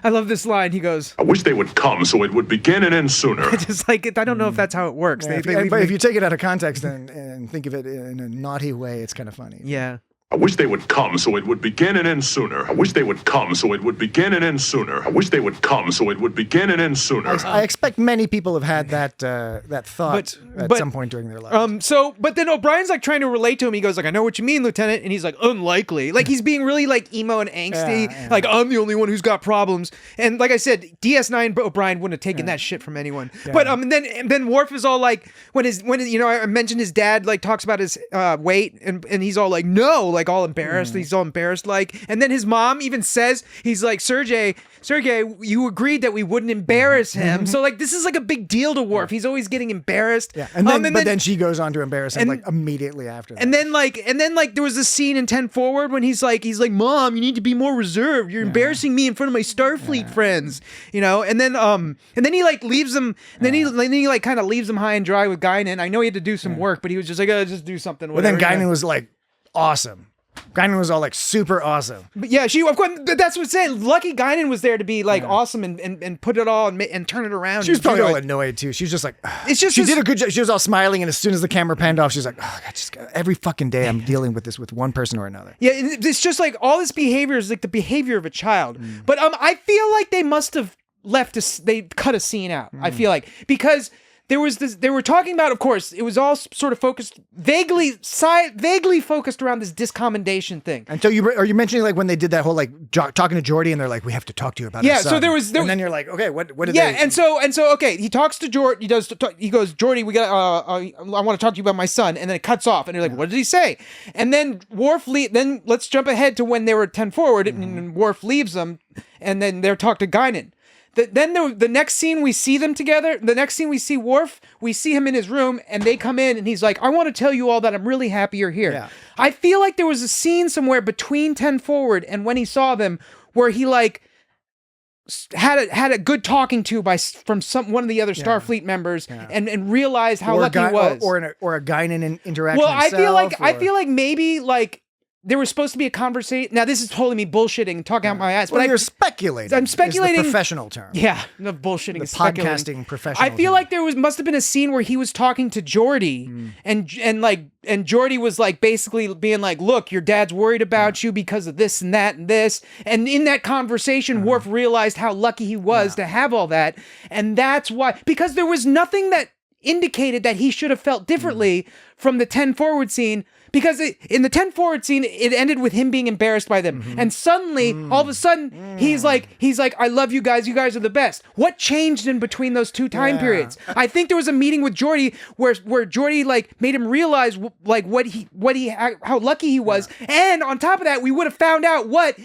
I love this line. He goes, I wish they would come so it would begin and end sooner. Just like, I don't know if that's how it works. Yeah, if you take it out of context and think of it in a naughty way, it's kind of funny. Yeah. I wish they would come so it would begin and end sooner. I wish they would come so it would begin and end sooner. I wish they would come so it would begin and end sooner. I expect many people have had that thought at some point during their lives. But then O'Brien's like trying to relate to him. He goes like, I know what you mean, Lieutenant. And he's like, unlikely. Like he's being really like emo and angsty. Yeah. Like, I'm the only one who's got problems. And like I said, DS9 O'Brien wouldn't have taken that shit from anyone. Yeah. But and then Worf is all like, when I mentioned his dad like talks about his weight and he's all like, no, like all embarrassed. He's all embarrassed like. And then his mom even says, he's like, Sergey, you agreed that we wouldn't embarrass him. So like this is like a big deal to Worf. He's always getting embarrassed. Yeah. And then she goes on to embarrass him like immediately after that. And then there was this scene in 10 Forward when he's like, Mom, you need to be more reserved. You're embarrassing me in front of my Starfleet friends. And then he like leaves them. Then he like kind of leaves them high and dry with Guinan. I know he had to do some work, but he was just like, just do something. But then Guinan was like awesome. Guinan was all like super awesome. But yeah, of course, that's what I'm saying. Lucky Guinan was there to be like awesome and put it all and turn it around. She was probably all annoyed too. She was just like, she did a good job. She was all smiling, and as soon as the camera panned off, she was like, every fucking day I'm dealing with this with one person or another. Yeah, it's just like all this behavior is like the behavior of a child. But I feel like they must have they cut a scene out. I feel like, because there was this, they were talking about, of course, it was all sort of focused, vaguely focused around this discommendation thing. And so are you mentioning like when they did that whole like talking to Geordi and they're like, we have to talk to you about his son. So there was, and then you're like, okay, what did they? Yeah, and so okay, he talks to Geordi, he goes, Geordi, I want to talk to you about my son, and then it cuts off, and you're like, what did he say? And then then let's jump ahead to when they were 10 Forward, and Worf leaves them, and then they're talking to Guinan. Then the next scene we see them together, the next scene we see Worf, we see him in his room and they come in and he's like, I want to tell you all that I'm really happy you're here. Yeah. I feel like there was a scene somewhere between 10 Forward and when he saw them where he like had a good talking to from one of the other Starfleet members and realized how lucky he was. Or a Guinan interaction. Well, I feel like maybe like there was supposed to be a conversation. Now, this is totally me bullshitting, talking out my ass. Well, but you're speculating. I'm speculating. Is the professional term. Yeah, no bullshitting. The Is speculating. podcasting professional. I feel term. like there must have been a scene where he was talking to Geordi, and Geordi was like basically being like, "Look, your dad's worried about you because of this and that and this." And in that conversation, Worf realized how lucky he was to have all that, and that's why, because there was nothing that indicated that he should have felt differently from the 10 forward scene. Because in the 10 forward scene, it ended with him being embarrassed by them. And suddenly, all of a sudden, he's like, I love you guys are the best. What changed in between those two time periods? I think there was a meeting with Geordi where Geordi like made him realize like how lucky he was. And on top of that, we would have found out what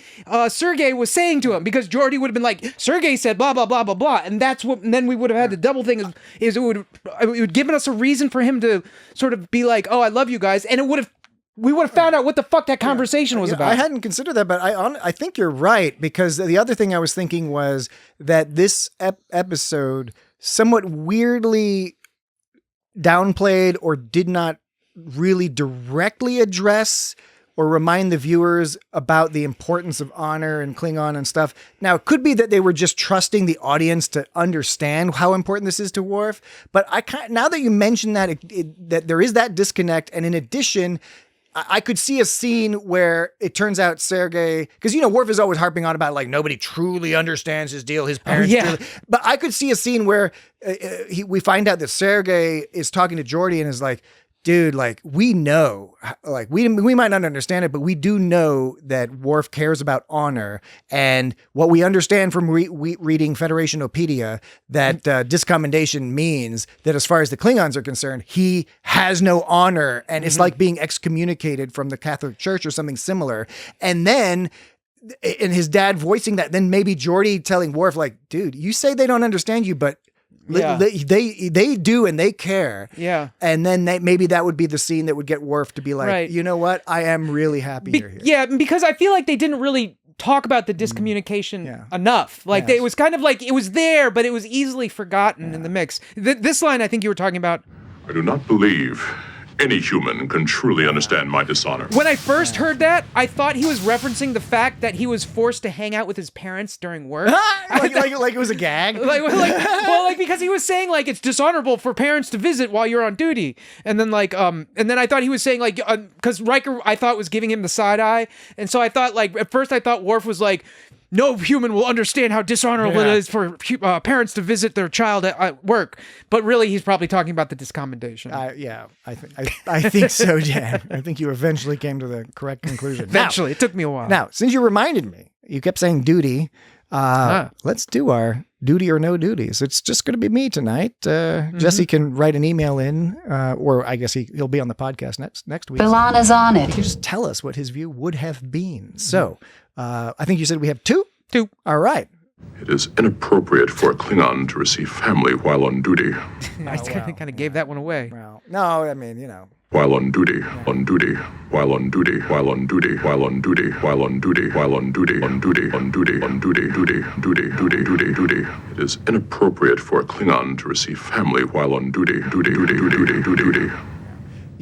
Sergei was saying to him, because Geordi would have been like, Sergei said blah blah blah blah blah, and then we would have had the double thing is it would given us a reason for him to sort of be like, oh, I love you guys, and we would have found out what the fuck that conversation was about. I hadn't considered that, but I think you're right, because the other thing I was thinking was that this episode somewhat weirdly downplayed or did not really directly address or remind the viewers about the importance of honor and Klingon and stuff. Now, it could be that they were just trusting the audience to understand how important this is to Worf, but now that you mention that, that there is that disconnect, and in addition, I could see a scene where it turns out Sergei, because, Worf is always harping on about, like, nobody truly understands his deal, his parents. But I could see a scene where we find out that Sergei is talking to Geordi and is like, dude, like, we know, like, we might not understand it, but we do know that Worf cares about honor. And what we understand from reading Federationopedia, that discommendation means that as far as the Klingons are concerned, he has no honor. And it's like being excommunicated from the Catholic Church or something similar. And then, and his dad voicing that, then maybe Geordi telling Worf, like, dude, you say they don't understand you, but they do, and they care. Yeah. And then maybe that would be the scene that would get Worf to be like, you know what? I am really happy you're here. Yeah, because I feel like they didn't really talk about the discommunication enough. Like, it was kind of like, it was there, but it was easily forgotten in the mix. This line I think you were talking about. I do not believe any human can truly understand my dishonor. When I first heard that, I thought he was referencing the fact that he was forced to hang out with his parents during work. like it was a gag? Because he was saying, like, it's dishonorable for parents to visit while you're on duty. And then, and then I thought he was saying, like, because Riker, I thought, was giving him the side eye. And so I thought, like, at first I thought Worf was like, no human will understand how dishonorable it is for parents to visit their child at work. But really, he's probably talking about the discommendation. I think so, Jan. I think you eventually came to the correct conclusion. Eventually. It took me a while. Now, since you reminded me, you kept saying duty. Let's do our duty or no duties. It's just going to be me tonight. Jesse can write an email in, or I guess he'll be on the podcast next week. Bilana's on it. He can just tell us what his view would have been. So, I think you said we have two? Two. All right. It is inappropriate for a Klingon to receive family while on duty. I kind of gave that one away. Well, no, I mean, While on duty, on duty, while on duty, while on duty, while on duty, while on duty, while on duty, on duty, on duty, on duty, duty. It is inappropriate for a Klingon to receive family while on duty, duty.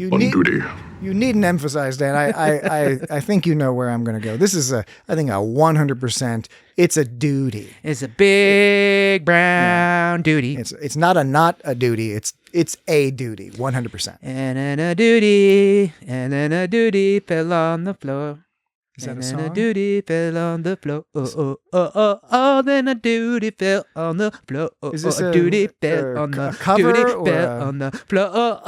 On duty. You needn't emphasize, Dan. I think you know where I'm going to go. This is I think a 100%. It's a duty. It's a big brown duty. It's not a duty. It's a duty. 100%. And then a duty fell on the floor. Is that a and song? Then a duty fell on the floor. Oh, then a duty fell on the floor. Is this a duty fell on the cover duty or fell on the floor.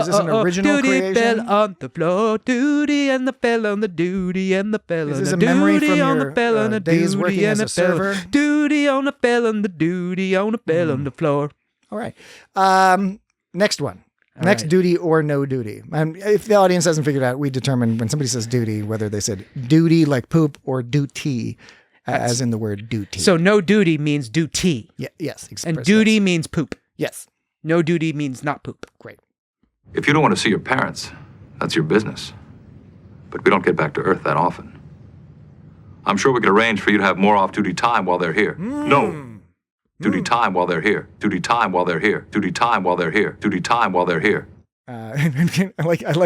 Is this an original duty creation? fell on the floor. Duty and the fell on the duty and the fell on the duty. Is this a memory from on your the fell on the days duty working and as the a fell server? duty on the fell on the duty on the fell on the floor. All right. Next one. Next, duty or no duty. And if the audience hasn't figured out, we determine when somebody says duty, whether they said duty like poop or duty, as in the word duty. So no duty means duty. Yes. And duty means poop. Yes. No duty means not poop. Great. If you don't want to see your parents, that's your business. But we don't get back to Earth that often. I'm sure we could arrange for you to have more off-duty time while they're here. No. Duty time while they're here. Duty time while they're here. Duty time while they're here. Duty time while they're here. I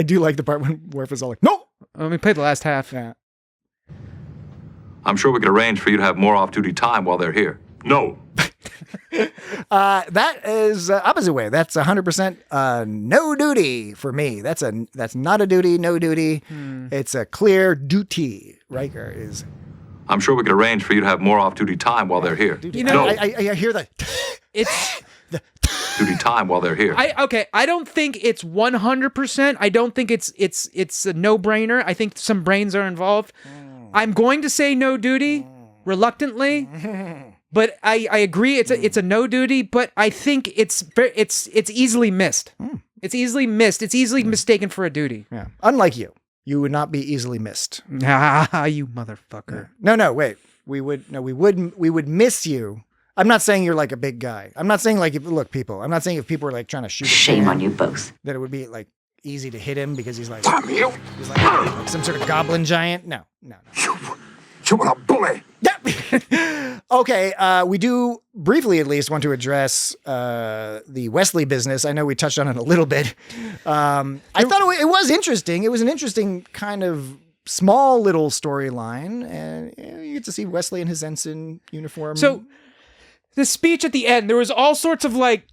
do like the part when Worf is all like, no. Let me play the last half. Yeah. I'm sure we could arrange for you to have more off-duty time while they're here. No. That is opposite way. That's 100% no duty for me. That's not a duty, no duty. It's a clear duty. Riker is. I'm sure we could arrange for you to have more off-duty time while they're here. You know, I hear that. It's duty time while they're here. I don't think it's 100%. I don't think it's a no-brainer. I think some brains are involved. I'm going to say no duty, reluctantly, but I agree it's a no duty. But I think it's easily missed. It's easily missed. It's easily mistaken for a duty. Yeah. Unlike you would not be easily missed. Ah, you motherfucker. No, wait. We would miss you. I'm not saying you're like a big guy. I'm not saying like look, people. I'm not saying if people are like trying to shoot. Shame on you both. That it would be like easy to hit him because he's like you. He's like some sort of goblin giant. No. You are a bully. Yeah. Okay. We do briefly, at least, want to address the Wesley business. I know we touched on it a little bit. I thought it was interesting. It was an interesting kind of small little storyline, and you get to see Wesley in his ensign uniform. So the speech at the end, there was all sorts of like.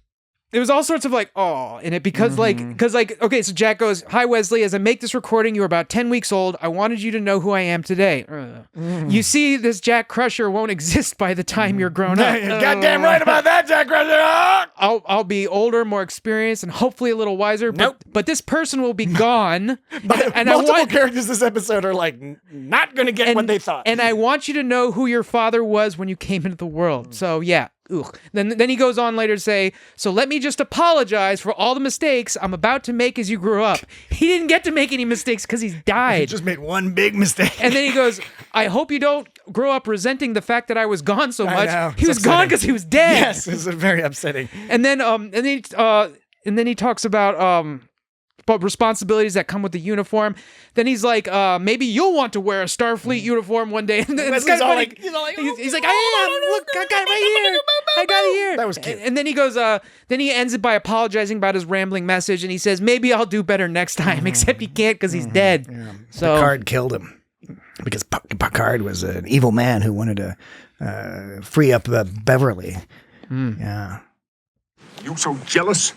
There was all sorts of like, oh, in it because okay, so Jack goes, "Hi, Wesley, as I make this recording, you were about 10 weeks old. I wanted you to know who I am today. You see, this Jack Crusher won't exist by the time you're grown up. You're goddamn right about that, Jack Crusher. I'll be older, more experienced, and hopefully a little wiser. But this person will be gone. and multiple characters this episode are like not going to get what they thought. And I want you to know who your father was when you came into the world. So yeah. Ugh. Then he goes on later to say, so let me just apologize for all the mistakes I'm about to make as you grew up. He didn't get to make any mistakes because he's died. He just made one big mistake. And then he goes, I hope you don't grow up resenting the fact that I was gone so much. He was gone because he was dead. Yes, it's very upsetting. And then he talks about responsibilities that come with the uniform. Then he's like, maybe you'll want to wear a Starfleet uniform one day. And it's kind of funny. He's like, I am. Look, I got it right here. I got it here. That was cute. And then he goes, then he ends it by apologizing about his rambling message. And he says, maybe I'll do better next time, except he can't because he's dead. Yeah. So Picard killed him because Picard was an evil man who wanted to free up Beverly. Yeah. You so jealous?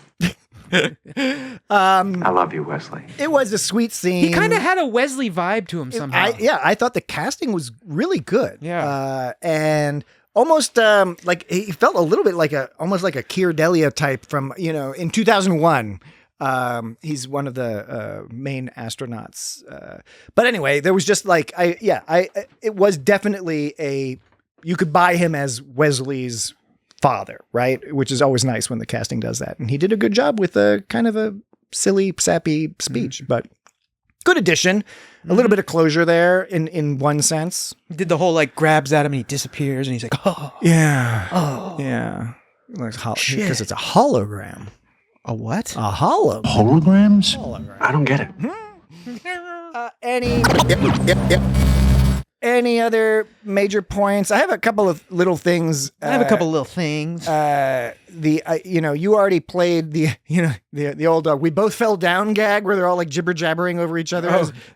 I love you, Wesley. It was a sweet scene. He kind of had a Wesley vibe to him somehow. I thought the casting was really good. Yeah. And almost like he felt a little bit like almost like a Keir Delia type from, in 2001. He's one of the main astronauts. But anyway, there was just like it was definitely you could buy him as Wesley's father, right? Which is always nice when the casting does that. And he did a good job with a kind of a silly, sappy speech, but good addition. A little bit of closure there in one sense. He did the whole like grabs at him and he disappears and he's like, oh. Yeah. Oh. Yeah. Because it's a hologram. A what? A hologram. Holograms? Hologram. I don't get it. Any other major points? I have a couple of little things. I have a couple little things. You already played the old we both fell down gag where they're all like jibber jabbering over each other.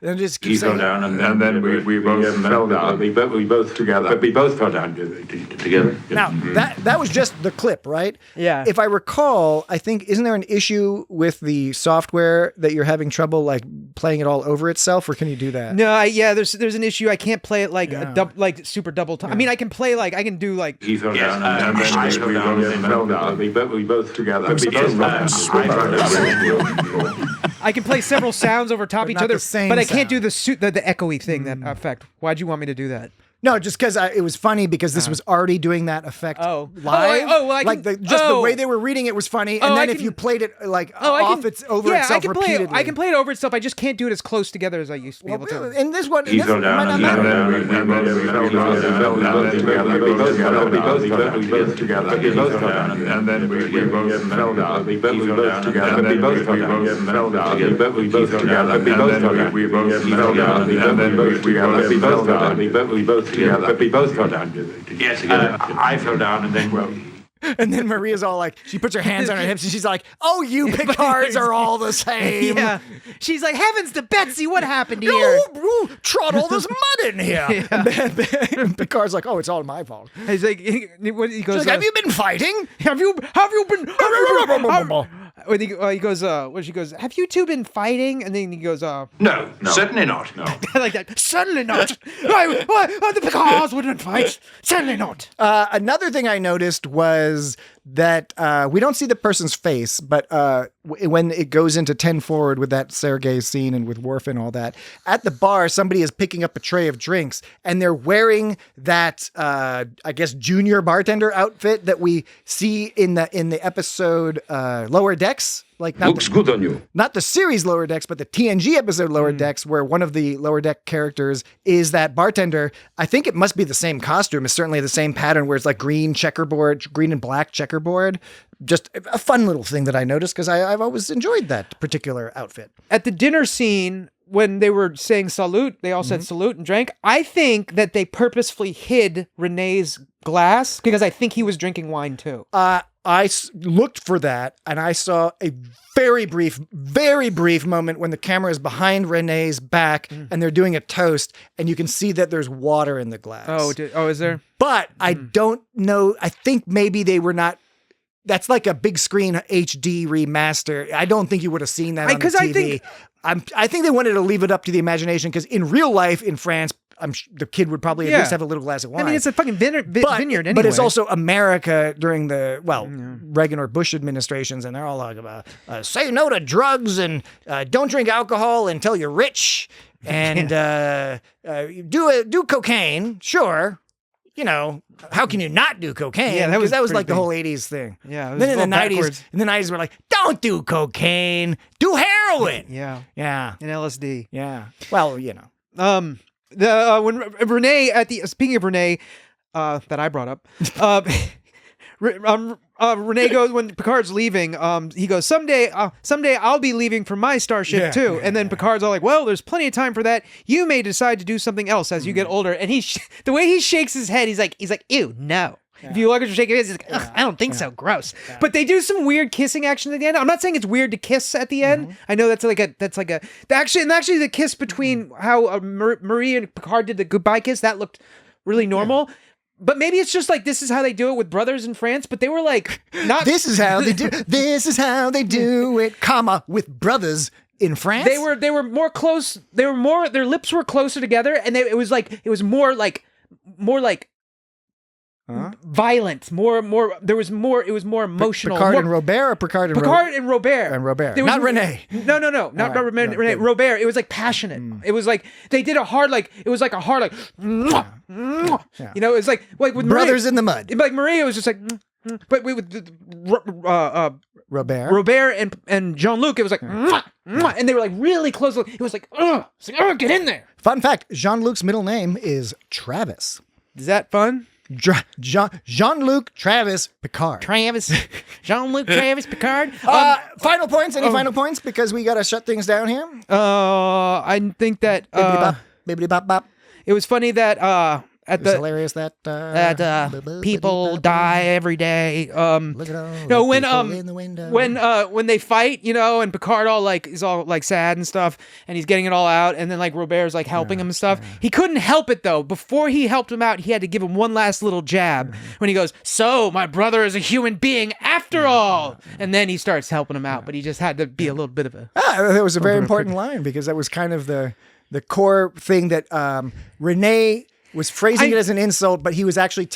And just keep saying, fell down, and then we both fell down. We both together. But we both fell down together. Now that was just the clip, right? Yeah. If I recall, I think isn't there an issue with the software that you're having trouble like playing it all over itself, or can you do that? No, there's an issue. I can't play it like like super double time. I mean, I can play I can do like. He fell down, and then I fell down, and fell down. We both together. But we both fell down. I can play several sounds over top But each not other, the same but I can't sound. do the echoey thing that effect. Why'd you want me to do that? No, just because it was funny because this was already doing that effect live. The way they were reading it was funny, and then if you played it like itself repeatedly. I can play it over itself. I just can't do it as close together as I used to be able to. And this one, He fell down, and then we both together. We both fell down, and then we both fell down. We both together. We both fell down. We both together. We both fell down. We both fell down, and then we both fell down. We both together, but we both fell down. Yes, I fell down, and then And then Maria's all like, she puts her hands on her hips and she's like, oh, you Picards are all the same. Yeah. She's like, heavens to Betsy, what happened here? You trod all this mud in here. And Picard's like, oh, it's all my fault. He's like, he goes, Like, have you been fighting? Have you been? When he goes, she goes, have you two been fighting? And then he goes, No, certainly not. No. like that. Certainly not. The Picards wouldn't fight. Certainly not. Another thing I noticed was that we don't see the person's face, but when it goes into 10 forward with that Sergei scene and with Worf and all that, at the bar, somebody is picking up a tray of drinks and they're wearing that, I guess, junior bartender outfit that we see in the episode Lower Decks. Like Looks good on you. Not the series Lower Decks, but the TNG episode Lower Decks, where one of the Lower Deck characters is that bartender. I think it must be the same costume. It's certainly the same pattern where it's like green and black checkerboard. Just a fun little thing that I noticed because I've always enjoyed that particular outfit. At the dinner scene, when they were saying salute, they all said salute and drank. I think that they purposefully hid Renee's glass because I think he was drinking wine too. I looked for that and I saw a very brief moment when the camera is behind Renee's back and they're doing a toast and you can see that there's water in the glass. Oh, is there? But I don't know. I think maybe they were not. That's like a big screen HD remaster. I don't think you would have seen that on the TV. I think they wanted to leave it up to the imagination because in real life in France, the kid would probably at least have a little glass of wine. I mean, it's a fucking vineyard anyway. But it's also America during the, Reagan or Bush administrations, and they're all like about, say no to drugs and don't drink alcohol until you're rich, and do cocaine, sure. You know, how can you not do cocaine? Yeah, that was like big. the whole 80s thing. Yeah, then in the 90s, we're like, don't do cocaine, do heroin. Yeah. Yeah. And LSD. Yeah. Well, you know. When Renee speaking of Renee, that I brought up, Renee goes when Picard's leaving. He goes someday I'll be leaving for my starship too. And then Picard's all like, well, there's plenty of time for that. You may decide to do something else as you get older. And the way he shakes his head, he's like, ew, no. Yeah. If you look at him shaking his head, he's like, I don't think so. Gross. Yeah. But they do some weird kissing action at the end. I'm not saying it's weird to kiss at the end. I know that's like actually the kiss between how Marie and Picard did the goodbye kiss, that looked really normal. Yeah. But maybe it's just like this is how they do it with brothers in France. But they were like, not. This is how they do. This is how they do it, with brothers in France. They were more close. Their lips were closer together, and it was more like. Violent, it was more emotional. Picard and Robert, or Picard and Robert. And Robert. Not Renee. No, not Renee. Robert. It was like passionate. It was like they did a hard You know, it was like with brothers Maria, in the mud. Like Maria was just like, but with Robert and Jean-Luc, it was like, and they were like really close. It was like, get in there. Fun fact: Jean-Luc's middle name is Travis. Is that fun? Jean-Luc Travis Picard. Jean-Luc Travis Picard. Final points? Any final points? Because we got to shut things down here. I think that Bibbidi bop bop. It was funny that it's hilarious that people die every day. Look at all people in the window. When they fight, you know, and Picard is all like sad and stuff, and he's getting it all out, and then like Robert's like helping him and stuff. He couldn't help it though. Before he helped him out, he had to give him one last little jab when he goes, "So my brother is a human being after all," and then he starts helping him out. But he just had to be a little bit of a. That was a very important line because that was kind of the core thing that Renee was phrasing it as an insult, but he was actually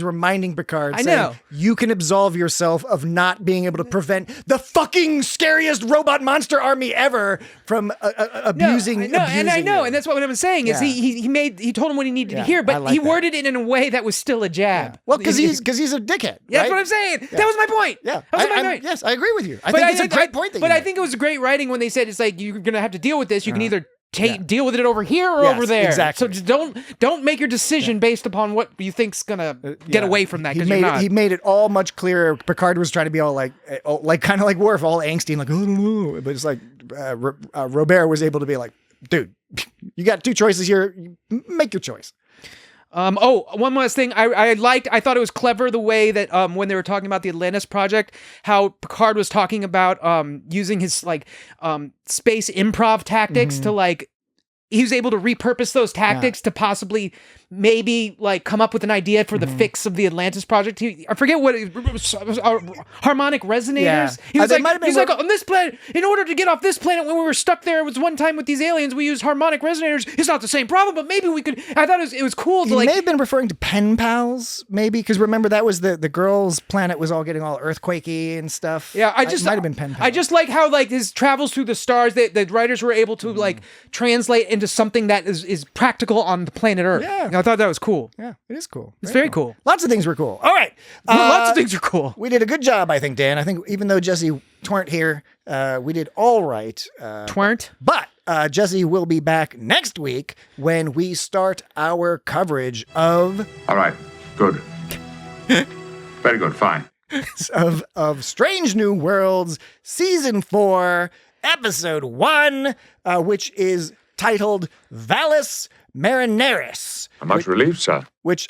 reminding Picard, saying, you can absolve yourself of not being able to prevent the fucking scariest robot monster army ever from abusing and that's what I'm saying is he told him what he needed to hear, but he worded it in a way that was still a jab. Yeah. Well, because he's a dickhead. Yeah, that's what I'm saying. Yeah. That was my point. Yeah, that was my point. Yes, I agree with you. I think it's a great point. But I think it was great writing when they said it's like you're gonna have to deal with this. You can either deal with it over here or over there. Exactly. So just don't make your decision based upon what you think's gonna get away from that. He made it all much clearer. Picard was trying to be all like kind of like Worf, all angsty and like, but it's like Robert was able to be like, dude, you got two choices here. Make your choice. One last thing. I thought it was clever the way that when they were talking about the Atlantis project, how Picard was talking about using his space improv tactics to he was able to repurpose those tactics to possibly maybe come up with an idea for the fix of the Atlantis project. I forget what it was, harmonic resonators. Yeah. He was on this planet, in order to get off this planet when we were stuck there, it was one time with these aliens, we used harmonic resonators. It's not the same problem, but maybe we could. I thought it was cool to He may have been referring to pen pals, maybe, because remember that was the girls' planet was all getting all earthquakey and stuff. Yeah, it might have been pen pals. I just like how his travels through the stars, the writers were able to translate into something that is practical on the planet Earth. Yeah. I thought that was cool. Yeah, it is cool. It's very cool. Lots of things were cool. All right. Lots of things are cool. We did a good job, I think, Dan. I think even though Jesse tweren't here, we did all right. Tweren't? But Jesse will be back next week when we start our coverage of... All right. Good. Very good. Fine. of Strange New Worlds, Season 4, Episode 1, which is titled Valles Marineris. I'm much relieved, sir. Which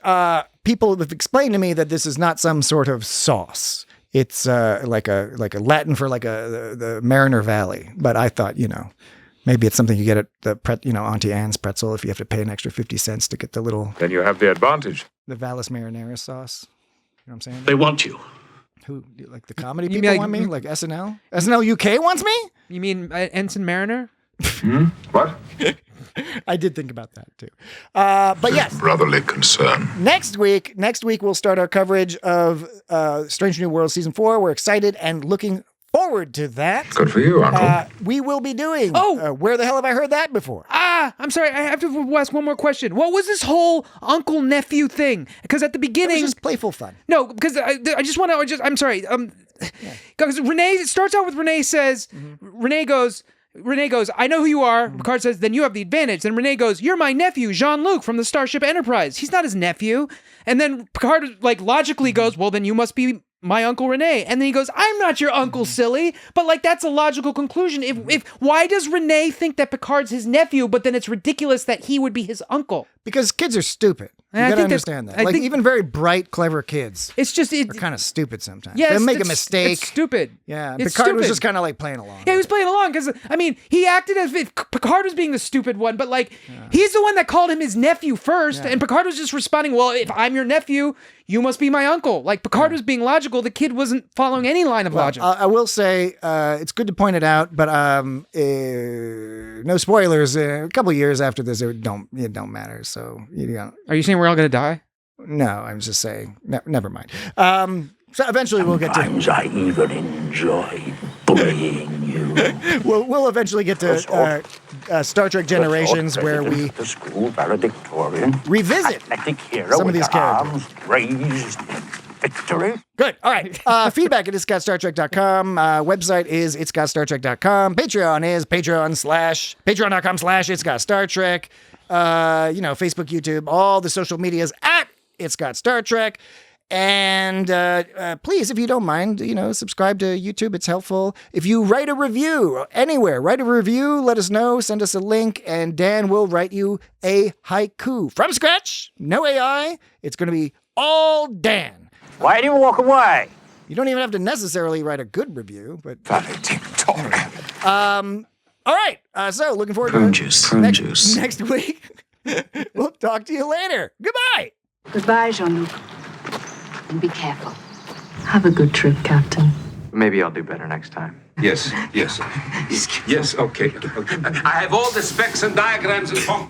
people have explained to me that this is not some sort of sauce. It's like a Latin for the Mariner Valley. But I thought, maybe it's something you get at the Auntie Anne's pretzel if you have to pay an extra 50 cents to get the little... Then you have the advantage. The Valles Marineris sauce. You know what I'm saying? They want you. Who, like the comedy people want me? Like SNL? SNL UK wants me? You mean Ensign Mariner? What? I did think about that too. But yes. Brotherly concern. Next week we'll start our coverage of Strange New Worlds Season 4. We're excited and looking forward to that. Good for you, Uncle. We will be doing... Where the hell have I heard that before? I'm sorry. I have to ask one more question. What was this whole uncle-nephew thing? Because at the beginning... It was just playful fun. No, because I just want to... I'm sorry. Because Renee... It starts out with Renee says... Renee goes, I know who you are. Picard says, then you have the advantage. Then Renee goes, you're my nephew, Jean-Luc from the Starship Enterprise. He's not his nephew. And then Picard logically goes, well, then you must be my Uncle Renee. And then he goes, I'm not your uncle, silly. But that's a logical conclusion. If why does Renee think that Picard's his nephew, but then it's ridiculous that he would be his uncle? Because kids are stupid. You gotta understand that. Even very bright, clever kids. It's just are kind of stupid sometimes. Yeah, they make a mistake. It's stupid. Yeah, it's Picard was stupid. just kind of playing along. Yeah, he was playing along because he acted as if Picard was being the stupid one, but he's the one that called him his nephew first, and Picard was just responding, "Well, if I'm your nephew, you must be my uncle." Picard was being logical. The kid wasn't following any line of logic. I will say it's good to point it out, but no spoilers. A couple years after this, it don't matter. So Are you saying we're all gonna die? No, I'm just saying. Never mind. So eventually we'll get to. Sometimes I even enjoy bullying you. We'll eventually get to Star Trek Generations, where we the school valedictorian revisit some of these characters. Raised victory. Good. All right. Feedback at itsgotstartrek.com. Website is itsgotstartrek.com. Patreon is patreon.com/itsgotstartrek. Facebook, YouTube, all the social medias at It's Got Star Trek. And please, if you don't mind, subscribe to YouTube. It's helpful. If you write a review anywhere, write a review, let us know, send us a link, and Dan will write you a haiku from scratch. No AI. It's going to be all Dan. Why do you walk away? You don't even have to necessarily write a good review, but... all right. So looking forward to next week. We'll talk to you later. Goodbye. Goodbye, Jean-Luc. And be careful. Have a good trip, Captain. Maybe I'll do better next time. Yes, okay. I have all the specs and diagrams and so.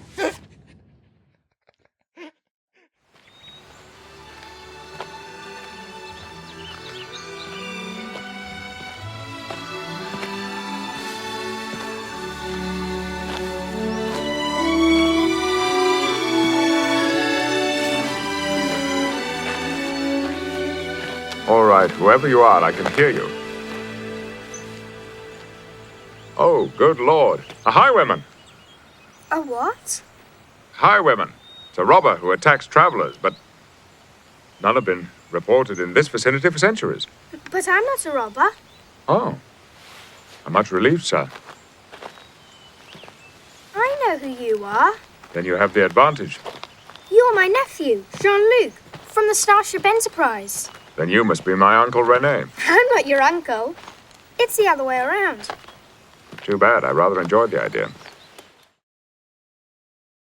All right, whoever you are, I can hear you. Oh, good Lord. A highwayman. A what? Highwayman. It's a robber who attacks travelers, but none have been reported in this vicinity for centuries. But I'm not a robber. Oh. I'm much relieved, sir. I know who you are. Then you have the advantage. You You're my nephew, Jean-Luc, from the Starship Enterprise. Then you must be my Uncle Rene. I'm not your uncle. It's the other way around. Too bad. I rather enjoyed the idea.